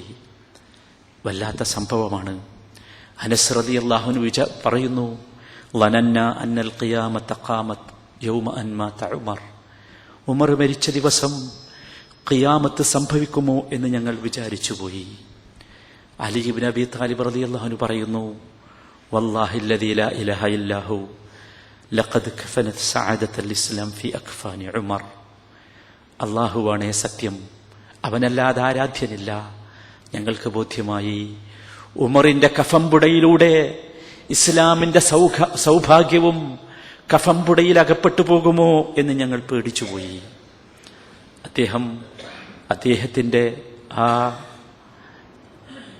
വല്ലാത്ത സംഭവമാണ്. അനസ് റളിയല്ലാഹു അൻഹു പറയുന്നു, ലനന്ന അന്നൽ ഖിയാമത ഖാമത് യൗമ അൻ മാത ഉമർ. ഉമർ മരിച്ച ദിവസം ഖിയാമത്ത് സംഭവിക്കുമോ എന്ന് ഞങ്ങൾ വിചാരിച്ചുപോയി. അലി ഇബ്നു അബി താലിബ് റളിയല്ലാഹു അൻഹു പറയുന്നു, വല്ലാഹില്ലദീ ലാ ഇലാഹ ഇല്ലാഹു ലഖദ് കഫനത് സഅദത്തൽ ഇസ്ലാം ഫി അക്ഫാനി ഉമർ. അല്ലാഹുവാണേ സത്യം, അവനല്ലാതെ ആരാധ്യനില്ല. ഞങ്ങൾക്ക് ബോധ്യമായി, ഉമറിന്റെ കഫംപുടയിലൂടെ ഇസ്ലാമിന്റെ സൗഭാഗ്യവും കഫംപുടയിൽ അകപ്പെട്ടു പോകുമോ എന്ന് ഞങ്ങൾ പേടിച്ചുപോയി. അദ്ദേഹത്തിന്റെ ആ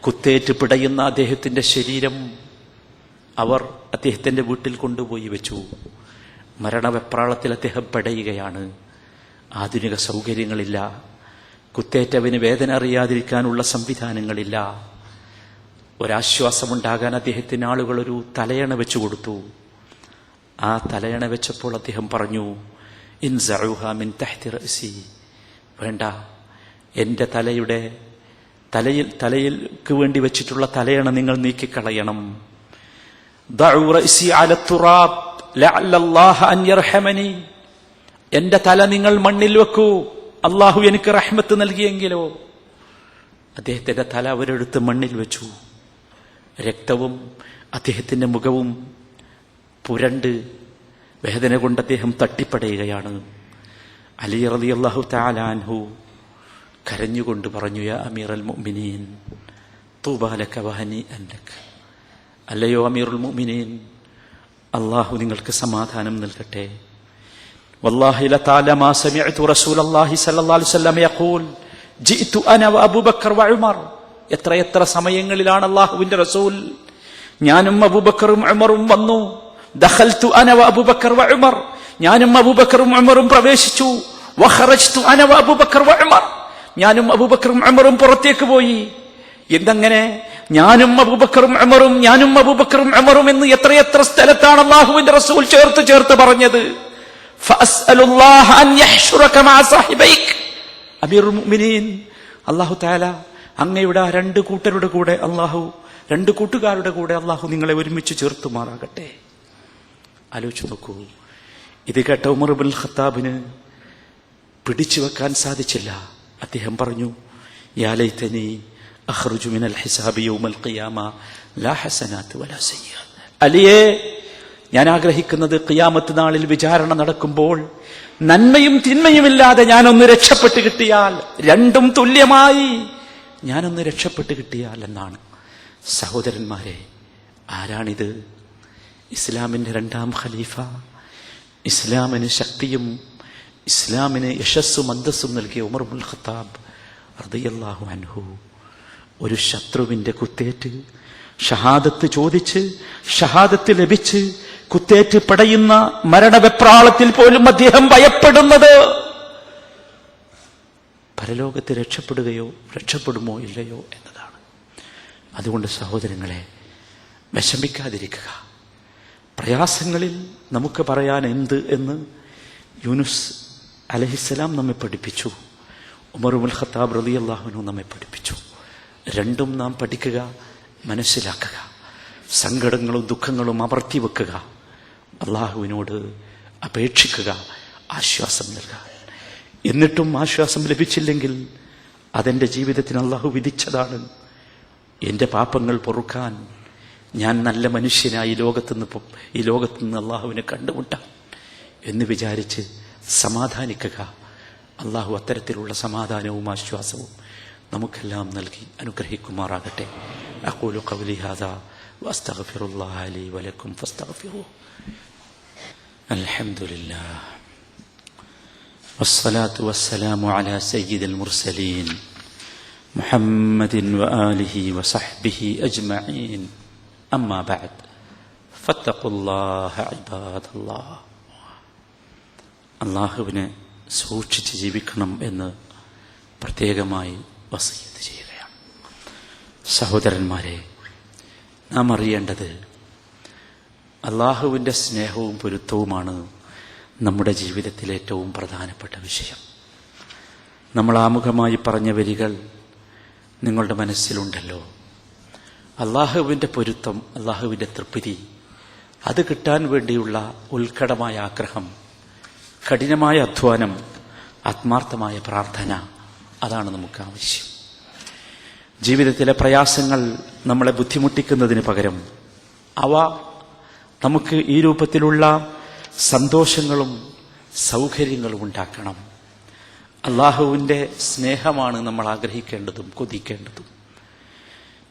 കുത്തേറ്റ് പിടയുന്ന അദ്ദേഹത്തിന്റെ ശരീരം അവർ അദ്ദേഹത്തിന്റെ വീട്ടിൽ കൊണ്ടുപോയി വെച്ചു. മരണവെപ്രാളത്തിൽ അദ്ദേഹം പെടയുകയാണ്. ആധുനിക സൗകര്യങ്ങളില്ല. കുത്തേറ്റവന് വേദന അറിയാതിരിക്കാനുള്ള സംവിധാനങ്ങളില്ല. ഒരാശ്വാസമുണ്ടാകാൻ അദ്ദേഹത്തിന് ആളുകൾ ഒരു തലയണ വെച്ചു കൊടുത്തു. ആ തലയണ വെച്ചപ്പോൾ അദ്ദേഹം പറഞ്ഞു, ഇൻസഉഹാ മിൻ തഹ്തി റഅസി. വേണ്ട, എന്റെ തലയിൽക്ക് വേണ്ടി വെച്ചിട്ടുള്ള തലയണ നിങ്ങൾ നീക്കിക്കളയണം. ദഉ റഅസി അല തുറാബ് ലഅല്ലല്ലാഹ അൻ യർഹമനി. എന്റെ തല നിങ്ങൾ മണ്ണിൽ വെക്കൂ, അല്ലാഹു എനിക്ക് റഹ്മത്ത് നൽകിയെങ്കിലോ. അദ്ദേഹത്തിന്റെ തല അവരെടുത്ത് മണ്ണിൽ വെച്ചു. രക്തവും അദ്ദേഹത്തിന്റെ മുഖവും പുരണ്ട് വേദന കൊണ്ട് അദ്ദേഹം തട്ടിപ്പടയുകയാണ്. അലി റളിയല്ലാഹു തആല അൻഹു കരഞ്ഞുകൊണ്ട് പറഞ്ഞു, യാ അമീറൽ മുഅ്മിനീൻ തൂബാ ലക വഹനീഅൻ ലക. അല്ലയോ അമീറുൽ മുഅ്മിനീൻ, അല്ലാഹു നിങ്ങൾക്ക് സമാധാനം നൽകട്ടെ. വല്ലാഹി ലതആല മാ സമിഅതു റസൂലല്ലാഹി സ്വല്ലല്ലാഹു അലൈഹി വസല്ലം യഖൂൽ ജിഅതു അന വഅബൂബക്കർ വഉമർ. എത്ര സമയങ്ങളിലാണ് അല്ലാഹുവിന്റെ റസൂൽ ഞാനും അബൂബക്കറും ഉമറും വന്നു. ദഖൽതു അന വഅബൂബക്കർ വഉമർ. ഞാനും അബൂബക്കറും ഉമറും പ്രവേശിച്ചു. വഖറജ്തു അന വഅബൂബക്കർ വഉമർ. ഞാനും അബൂബക്കറും ഉമറും പുറത്തേക്ക് പോയി. എന്തങ്ങനെ ഞാനും അബൂബക്കറും ഉമറും എന്ന് എത്ര സ്ഥലത്താണ് അല്ലാഹുവിന്റെ റസൂൽ ചേർത്ത് പറഞ്ഞത്. ഫഅസ്അലുല്ലാഹ അൻ യഹ്ശുറക മഅ സാഹിബൈക. അമീറുൽ മുഅ്മിനീൻ, അല്ലാഹു തആല അങ്ങയുടെ രണ്ട് കൂട്ടരുടെ കൂടെ രണ്ട് കൂട്ടുകാരുടെ കൂടെ അല്ലാഹു നിങ്ങളെ ഒരുമിച്ച് ചേർത്തുമാറാകട്ടെ. ആലോചിച്ചു നോക്കൂ. ഇത് കേട്ട ഉമർ ഇബ്നുൽ ഖത്താബിന് പിടിച്ചു വെക്കാൻ സാധിച്ചില്ല. അദ്ദേഹം പറഞ്ഞു, യാ ലൈതനി അഖ്റുജു മിനൽ ഹിസാബി യൗമൽ ഖിയാമ ലാ ഹസനാത്ത് വലാ സയ്യിഅത്ത്. അലിയേ, ഞാൻ ആഗ്രഹിക്കുന്നത് ഖിയാമത്ത് നാളിൽ വിചാരണ നടക്കുമ്പോൾ നന്മയും തിന്മയുമില്ലാതെ ഞാനൊന്ന് രക്ഷപ്പെട്ട് കിട്ടിയാൽ, രണ്ടും തുല്യമായി ഞാനൊന്ന് രക്ഷപ്പെട്ട് കിട്ടിയാൽ എന്നാണ്. സഹോദരന്മാരെ, ആരാണിത്? ഇസ്ലാമിന്റെ രണ്ടാം ഖലീഫ, ഇസ്ലാമിന് ശക്തിയും ഇസ്ലാമിന് യശസ്സും അന്തസ്സും നൽകിയ ഉമർ ഇബ്നുൽ ഖത്താബ് റളിയല്ലാഹു അൻഹു ഒരു ശത്രുവിന്റെ കുത്തേറ്റ് ഷഹാദത്ത് ചോദിച്ച് ഷഹാദത്ത് ലഭിച്ച് കുത്തേറ്റ് പടയുന്ന മരണവെപ്രാളത്തിൽ പോലും അദ്ദേഹം ഭയപ്പെടുന്നത് പരലോകത്ത് രക്ഷപ്പെടുമോ ഇല്ലയോ എന്നതാണ്. അതുകൊണ്ട് സഹോദരങ്ങളെ, വിഷമിക്കാതിരിക്കുക. പ്രയാസങ്ങളിൽ നമുക്ക് പറയാൻ എന്ത് എന്ന് യൂനുസ് അലൈഹിസ്സലാം നമ്മെ പഠിപ്പിച്ചു, ഉമർ ഇബ്നുൽ ഖത്താബ് റളിയല്ലാഹു അൻഹു നമ്മെ പഠിപ്പിച്ചു. രണ്ടും നാം പഠിക്കുക, മനസ്സിലാക്കുക. സങ്കടങ്ങളും ദുഃഖങ്ങളും അമർത്തി വെക്കുക, അള്ളാഹുവിനോട് അപേക്ഷിക്കുക, ആശ്വാസം നൽകുക. എന്നിട്ടും ആശ്വാസം ലഭിച്ചില്ലെങ്കിൽ അതെന്റെ ജീവിതത്തിന് അള്ളാഹു വിധിച്ചതാണ്. എന്റെ പാപങ്ങൾ പൊറുക്കാൻ ഞാൻ നല്ല മനുഷ്യനായി ഈ ലോകത്തുനിന്ന് അള്ളാഹുവിനെ കണ്ടുമുട്ടാം എന്ന് വിചാരിച്ച് സമാധാനിക്കുക. അള്ളാഹു അത്തരത്തിലുള്ള സമാധാനവും ആശ്വാസവും നമുക്കെല്ലാം നൽകി അനുഗ്രഹിക്കുമാറാകട്ടെ. അഖൂലു ഖൗലി ഹാദാ വഅസ്തഗ്ഫിറുല്ലാഹ ലീ വലക്കും ഫസ്തഗ്ഫിറൂഹു. അൽഹംദുലില്ലാഹ് വസ്സലാത്തു വസ്സലാമു അലാ സയ്യിദിൽ മുർസലീൻ മുഹമ്മദിൻ വആലിഹി വസഹ്ബിഹി അജ്മഈൻ. അമ്മാ ബഅദ് ഫത്തഖുല്ലാഹ ഇബാദല്ലാഹ്. അള്ളാഹുവിനെ സൂക്ഷിച്ച് ജീവിക്കണം എന്ന് പ്രത്യേകമായി വസിയ്യത്ത് ചെയ്യുകയാണ്. സഹോദരന്മാരെ, നാം അറിയേണ്ടത് അള്ളാഹുവിൻ്റെ സ്നേഹവും പൊരുത്തവുമാണ് നമ്മുടെ ജീവിതത്തിലെ ഏറ്റവും പ്രധാനപ്പെട്ട വിഷയം. നമ്മൾ ആമുഖമായി പറഞ്ഞ വരികൾ നിങ്ങളുടെ മനസ്സിലുണ്ടല്ലോ. അള്ളാഹുവിൻ്റെ പൊരുത്തം, അള്ളാഹുവിൻ്റെ തൃപ്തി, അത് കിട്ടാൻ വേണ്ടിയുള്ള ഉത്കടമായ ആഗ്രഹം, കഠിനമായ അധ്വാനം, ആത്മാർത്ഥമായ പ്രാർത്ഥന, അതാണ് നമുക്ക് ആവശ്യം. ജീവിതത്തിലെ പ്രയാസങ്ങൾ നമ്മളെ ബുദ്ധിമുട്ടിക്കുന്നതിന് പകരം അവ നമുക്ക് ഈ രൂപത്തിലുള്ള സന്തോഷങ്ങളും സൗകര്യങ്ങളും ഉണ്ടാക്കണം. അള്ളാഹുവിൻ്റെ സ്നേഹമാണ് നമ്മൾ ആഗ്രഹിക്കേണ്ടതും കൊതിക്കേണ്ടതും.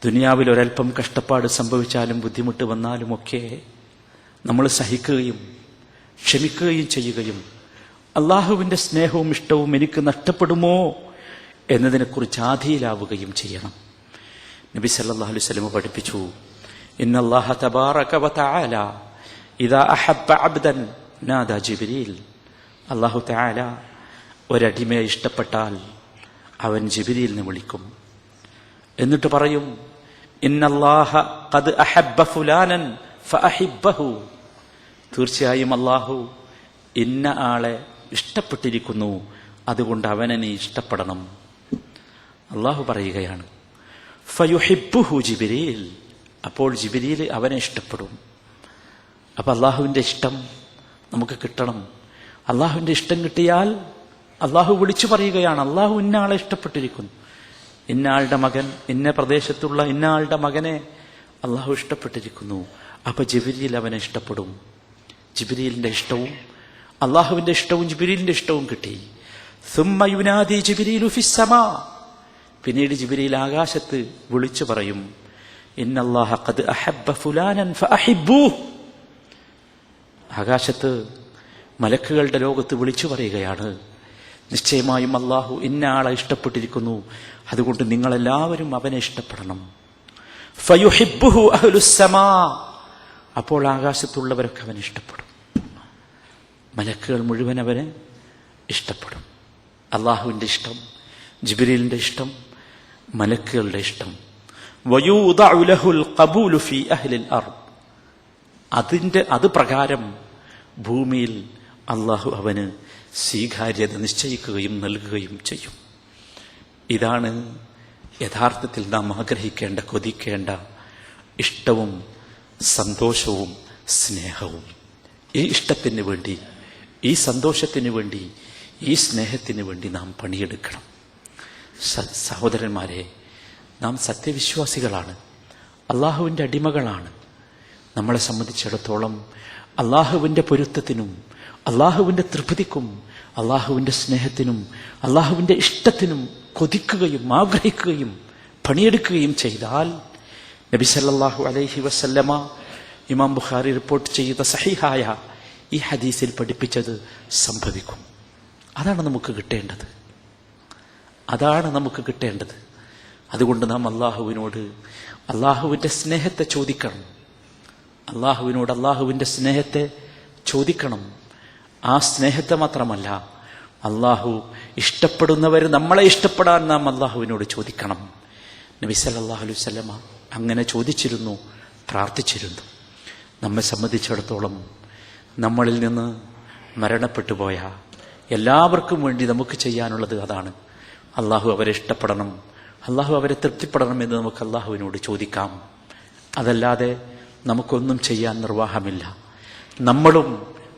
ദുനിയാവിൽ ഒരൽപ്പം കഷ്ടപ്പാട് സംഭവിച്ചാലും ബുദ്ധിമുട്ട് വന്നാലുമൊക്കെ നമ്മൾ സഹിക്കുകയും ക്ഷമിക്കുകയും ചെയ്യുകയും അള്ളാഹുവിൻ്റെ സ്നേഹവും ഇഷ്ടവും എനിക്ക് നഷ്ടപ്പെടുമോ എന്നതിനെക്കുറിച്ച് ആധിയിലാവുകയും ചെയ്യണം. നബി സല്ലല്ലാഹു അലൈഹി വസല്ലം പഠിപ്പിച്ചു, ഇന്നല്ലാഹ തബാറക വതആല ഇദാ അഹബ്ബ അബ്ദൻ നാദാ ജിബ്രീൽ. അല്ലാഹു തആല ഒരടിമയെ ഇഷ്ടപ്പെട്ടാൽ അവൻ ജിബ്രീലിനെ വിളിക്കും. എന്നിട്ട് പറയും, ഇന്നല്ലാഹ ഖദ് അഹബ്ബ ഫുലാനൻ ഫഅഹിബ്ബഹു. തീർച്ചയായും അല്ലാഹു ഇന്ന ആളെ ഇഷ്ടപ്പെട്ടിരിക്കുന്നു, അതുകൊണ്ട് അവനെ നീ ഇഷ്ടപ്പെടണം. അല്ലാഹു പറയുകയാണ്, ഫയുഹിബ്ബുഹു ജിബ്രീൽ. അപ്പോൾ ജിബ്രീൽ അവനെ ഇഷ്ടപ്പെടും. അപ്പൊ അള്ളാഹുവിൻ്റെ ഇഷ്ടം നമുക്ക് കിട്ടണം. അള്ളാഹുവിൻ്റെ ഇഷ്ടം കിട്ടിയാൽ അള്ളാഹു വിളിച്ചു പറയുകയാണ്, അള്ളാഹു ഇന്ന ആളെ ഇഷ്ടപ്പെട്ടിരിക്കുന്നു, ഇന്ന ആളുടെ മകൻ, ഇന്ന പ്രദേശത്തുള്ള ഇന്ന ആളുടെ മകനെ അള്ളാഹു ഇഷ്ടപ്പെട്ടിരിക്കുന്നു. അപ്പൊ ജിബ്രീൽ അവനെ ഇഷ്ടപ്പെടും. ജിബ്രീലിന്റെ ഇഷ്ടവും അള്ളാഹുവിന്റെ ഇഷ്ടവും ജിബ്രീലിന്റെ ഇഷ്ടവും കിട്ടി. സുമ്മ യുനാദി ജിബ്രീലു ഫിസ്സമാ. പിന്നീട് ജിബ്രീൽ ആകാശത്ത് വിളിച്ചു പറയും, ഇന്നല്ലാഹ ഖദ് അഹബ്ബ ഫുലാനൻ ഫഅഹിബ്ബൂഹ്. ആകാശത്ത് മലക്കുകളുടെ ലോകത്ത് വിളിച്ചു പറയുകയാണ്, നിശ്ചയമായും അള്ളാഹു ഇന്ന ആളെ ഇഷ്ടപ്പെട്ടിരിക്കുന്നു, അതുകൊണ്ട് നിങ്ങളെല്ലാവരും അവനെ ഇഷ്ടപ്പെടണം. ഫയുഹിബ്ബുഹു അഹ്ലുസ്സമാ. അപ്പോൾ ആകാശത്തുള്ളവരൊക്കെ അവനെ ഇഷ്ടപ്പെടും. മലക്കുകൾ മുഴുവൻ അവനെ ഇഷ്ടപ്പെടും. അള്ളാഹുവിൻ്റെ ഇഷ്ടം, ജിബ്രീലിന്റെ ഇഷ്ടം, മലക്കുകളുടെ ഇഷ്ടം. വയൂദഉ ലഹുൽ ഖബൂലു ഫീ അഹ്ലിൽ അർദ്. അത് പ്രകാരം ഭൂമിയിൽ അള്ളാഹു അവന് സ്വീകാര്യത നിശ്ചയിക്കുകയും നൽകുകയും ചെയ്യും. ഇതാണ് യഥാർത്ഥത്തിൽ നാം ആഗ്രഹിക്കേണ്ട, കൊതിക്കേണ്ട ഇഷ്ടവും സന്തോഷവും സ്നേഹവും. ഈ ഇഷ്ടത്തിന് വേണ്ടി, ഈ സന്തോഷത്തിന് വേണ്ടി, ഈ സ്നേഹത്തിന് വേണ്ടി നാം പണിയെടുക്കണം. സഹോദരന്മാരെ, നാം സത്യവിശ്വാസികളാണ്, അള്ളാഹുവിൻ്റെ അടിമകളാണ്. നമ്മളെ സംബന്ധിച്ചിടത്തോളം അള്ളാഹുവിൻ്റെ പൊരുത്തത്തിനും അള്ളാഹുവിൻ്റെ തൃപ്തിക്കും അള്ളാഹുവിൻ്റെ സ്നേഹത്തിനും അള്ളാഹുവിൻ്റെ ഇഷ്ടത്തിനും കൊതിക്കുകയും ആഗ്രഹിക്കുകയും പണിയെടുക്കുകയും ചെയ്താൽ നബി സല്ലല്ലാഹു അലൈഹി വസല്ലമ ഇമാം ബുഖാരി റിപ്പോർട്ട് ചെയ്ത സഹീഹായ ഈ ഹദീസിൽ പഠിപ്പിച്ചത് സംഭവിക്കും. അതാണ് നമുക്ക് കിട്ടേണ്ടത്. അതുകൊണ്ട് നാം അള്ളാഹുവിനോട് അള്ളാഹുവിൻ്റെ സ്നേഹത്തെ ചോദിക്കണം. അള്ളാഹുവിൻ്റെ സ്നേഹത്തെ ചോദിക്കണം. ആ സ്നേഹത്തെ മാത്രമല്ല, അള്ളാഹു ഇഷ്ടപ്പെടുന്നവർ നമ്മളെ ഇഷ്ടപ്പെടാൻ നാം അള്ളാഹുവിനോട് ചോദിക്കണം. നബി സല്ലല്ലാഹു അലൈഹി വസല്ലമ അങ്ങനെ ചോദിച്ചിരുന്നു, പ്രാർത്ഥിച്ചിരുന്നു. നമ്മെ സംബന്ധിച്ചിടത്തോളം നമ്മളിൽ നിന്ന് മരണപ്പെട്ടു പോയ എല്ലാവർക്കും വേണ്ടി നമുക്ക് ചെയ്യാനുള്ളത് അതാണ്. അള്ളാഹു അവരെ ഇഷ്ടപ്പെടണം, അള്ളാഹു അവരെ തൃപ്തിപ്പെടണം എന്ന് നമുക്ക് അള്ളാഹുവിനോട് ചോദിക്കാം. അതല്ലാതെ നമുക്കൊന്നും ചെയ്യാൻ നിർവാഹമില്ല. നമ്മളും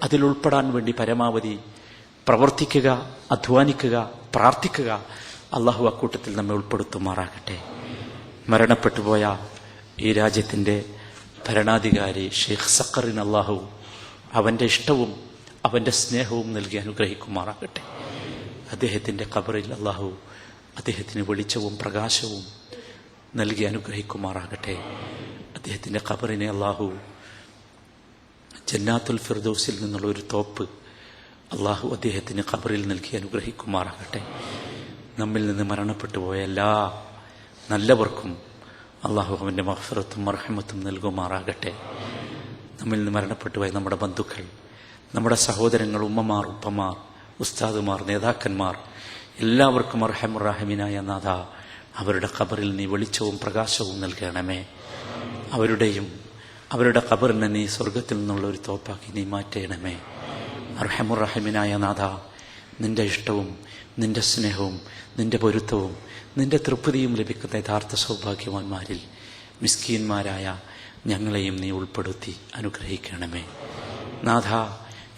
അതിലുൾപ്പെടാൻ വേണ്ടി പരമാവധി പ്രവർത്തിക്കുക, അധ്വാനിക്കുക, പ്രാർത്ഥിക്കുക. അള്ളാഹു അക്കൂട്ടത്തിൽ നമ്മെ ഉൾപ്പെടുത്തുമാറാകട്ടെ. മരണപ്പെട്ടുപോയ ഈ രാജ്യത്തിൻ്റെ ഭരണാധികാരി ഷെയ്ഖ് സഖറിന് അള്ളാഹു അവൻ്റെ ഇഷ്ടവും അവൻ്റെ സ്നേഹവും നൽകി അനുഗ്രഹിക്കുമാറാകട്ടെ. അദ്ദേഹത്തിൻ്റെ ഖബറിൽ അള്ളാഹു അദ്ദേഹത്തിന് വെളിച്ചവും പ്രകാശവും നൽകി അനുഗ്രഹിക്കുമാറാകട്ടെ. അദ്ദേഹത്തിൻ്റെ ഖബറിനെ അള്ളാഹു ജന്നാത്തുൽ ഫിർദൗസിൽ നിന്നുള്ള ഒരു തോപ്പ് അള്ളാഹു അദ്ദേഹത്തിന് ഖബറിൽ നൽകി അനുഗ്രഹിക്കുമാറാകട്ടെ. നമ്മിൽ നിന്ന് മരണപ്പെട്ടു പോയ എല്ലാ നല്ലവർക്കും അള്ളാഹു അവൻ്റെ മഗ്ഫിറത്തും മർഹമത്തും നൽകുമാറാകട്ടെ. നമ്മിൽ നിന്ന് മരണപ്പെട്ടു പോയ നമ്മുടെ ബന്ധുക്കൾ, നമ്മുടെ സഹോദരങ്ങൾ, ഉമ്മമാർ, ഉപ്പമാർ, ഉസ്താദുമാർ, നേതാക്കന്മാർ, എല്ലാവർക്കും അർഹമുർ-റഹീമായ നാഥ അവരുടെ ഖബറിൽ നീ വെളിച്ചവും പ്രകാശവും നൽകണമേ. അവരുടെ ഖബറിനെ നീ സ്വർഗത്തിൽ നിന്നുള്ള ഒരു തോപ്പാക്കി നീ മാറ്റണമേ. അർഹമുർ-റഹീമായ നാഥ, നിന്റെ ഇഷ്ടവും നിന്റെ സ്നേഹവും നിന്റെ പൊരുത്തവും നിന്റെ തൃപ്തിയും ലഭിക്കുന്ന യഥാർത്ഥ സൗഭാഗ്യവാന്മാരിൽ മിസ്കീന്മാരായ ഞങ്ങളെയും നീ ഉൾപ്പെടുത്തി അനുഗ്രഹിക്കണമേ. നാഥ,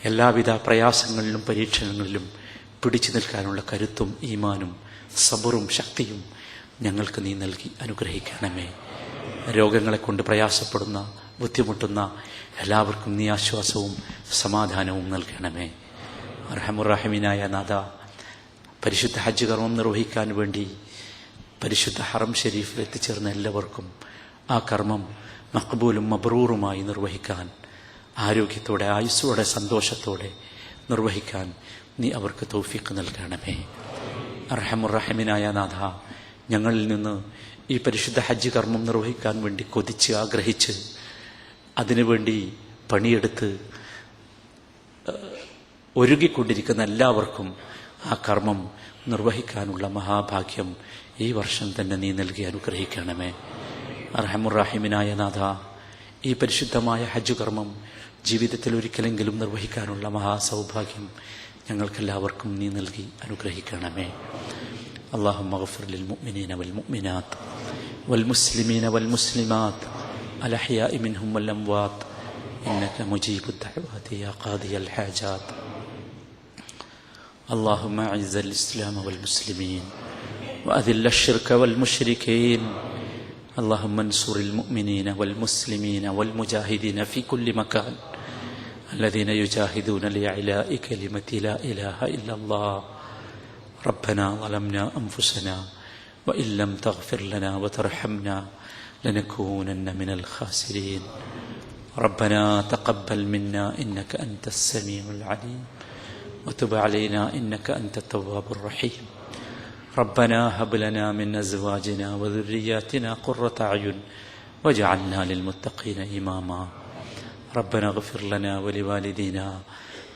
എല്ലാവിധ പ്രയാസങ്ങളിലും പരീക്ഷണങ്ങളിലും പിടിച്ചു നിൽക്കാനുള്ള കരുത്തും ഈമാനും സബറും ശക്തിയും ഞങ്ങൾക്ക് നീ നൽകി അനുഗ്രഹിക്കണമേ. രോഗങ്ങളെ കൊണ്ട് പ്രയാസപ്പെടുന്ന ബുദ്ധിമുട്ടുന്ന എല്ലാവർക്കും നീ ആശ്വാസവും സമാധാനവും നൽകണമേ. അർഹമുർ-റഹീമായ നാഥ, പരിശുദ്ധ ഹജ്ജ് കർമ്മം നിർവഹിക്കാൻ വേണ്ടി പരിശുദ്ധ ഹറം ഷരീഫിൽ എത്തിച്ചേർന്ന എല്ലാവർക്കും ആ കർമ്മം മഖ്ബൂലും മബ്റൂറുമായി നിർവഹിക്കാൻ, ആരോഗ്യത്തോടെ ആയുസ്സോടെ സന്തോഷത്തോടെ നിർവഹിക്കാൻ നീ അവർക്ക് തൗഫീഖ് നൽകണമേ. അർഹമുർ-റഹീമായ നാഥ, ഞങ്ങളിൽ നിന്ന് ഈ പരിശുദ്ധ ഹജ്ജ് കർമ്മം നിർവഹിക്കാൻ വേണ്ടി കൊതിച്ച് ആഗ്രഹിച്ച് അതിനുവേണ്ടി പണിയെടുത്ത് ഒരുങ്ങിക്കൊണ്ടിരിക്കുന്ന എല്ലാവർക്കും ആ കർമ്മം നിർവഹിക്കാനുള്ള മഹാഭാഗ്യം ഈ വർഷം തന്നെ നീ നൽകി അനുഗ്രഹിക്കണമേ. അർഹമുർ-റഹീമായ നാഥ, ഈ പരിശുദ്ധമായ ഹജ്ജ് കർമ്മം ജീവിതത്തിൽ ഒരിക്കലെങ്കിലും നിർവഹിക്കാനുള്ള മഹാസൗഭാഗ്യം ഞങ്ങൾക്കെല്ലാവർക്കും നീ നൽകി അനുഗ്രഹിക്കണമേ. اللهم اغفر للمؤمنين والمؤمنات والمسلمين والمسلمات الأحياء منهم والأموات إنك مجيب الدعوات يا قاضي الحاجات. اللهم أعز الإسلام والمسلمين وأذل الشرك والمشركين. اللهم انصر المؤمنين والمسلمين والمجاهدين في كل مكان الذين يجاهدون لإعلاء كلمة لا إله إلا الله. ربنا ظلمنا أنفسنا وإن لم تغفر لنا وترحمنا لنكونن من الخاسرين. ربنا تقبل منا إنك أنت السميع العليم وتب علينا إنك أنت التواب الرحيم. ربنا هب لنا من أزواجنا وذرياتنا قرة أعين واجعلنا للمتقين إماما. ربنا اغفر لنا ولوالدينا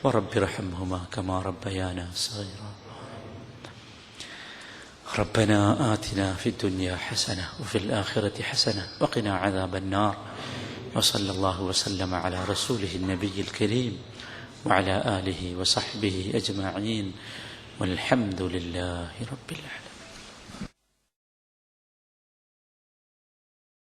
ورب ارحمهما كما ربيانا صغيرا. ربنا آتنا في الدنيا حسنة وفي الآخرة حسنة وقنا عذاب النار. وصلى الله وسلم على رسوله النبي الكريم وعلى آله وصحبه أجمعين والحمد لله رب العالمين.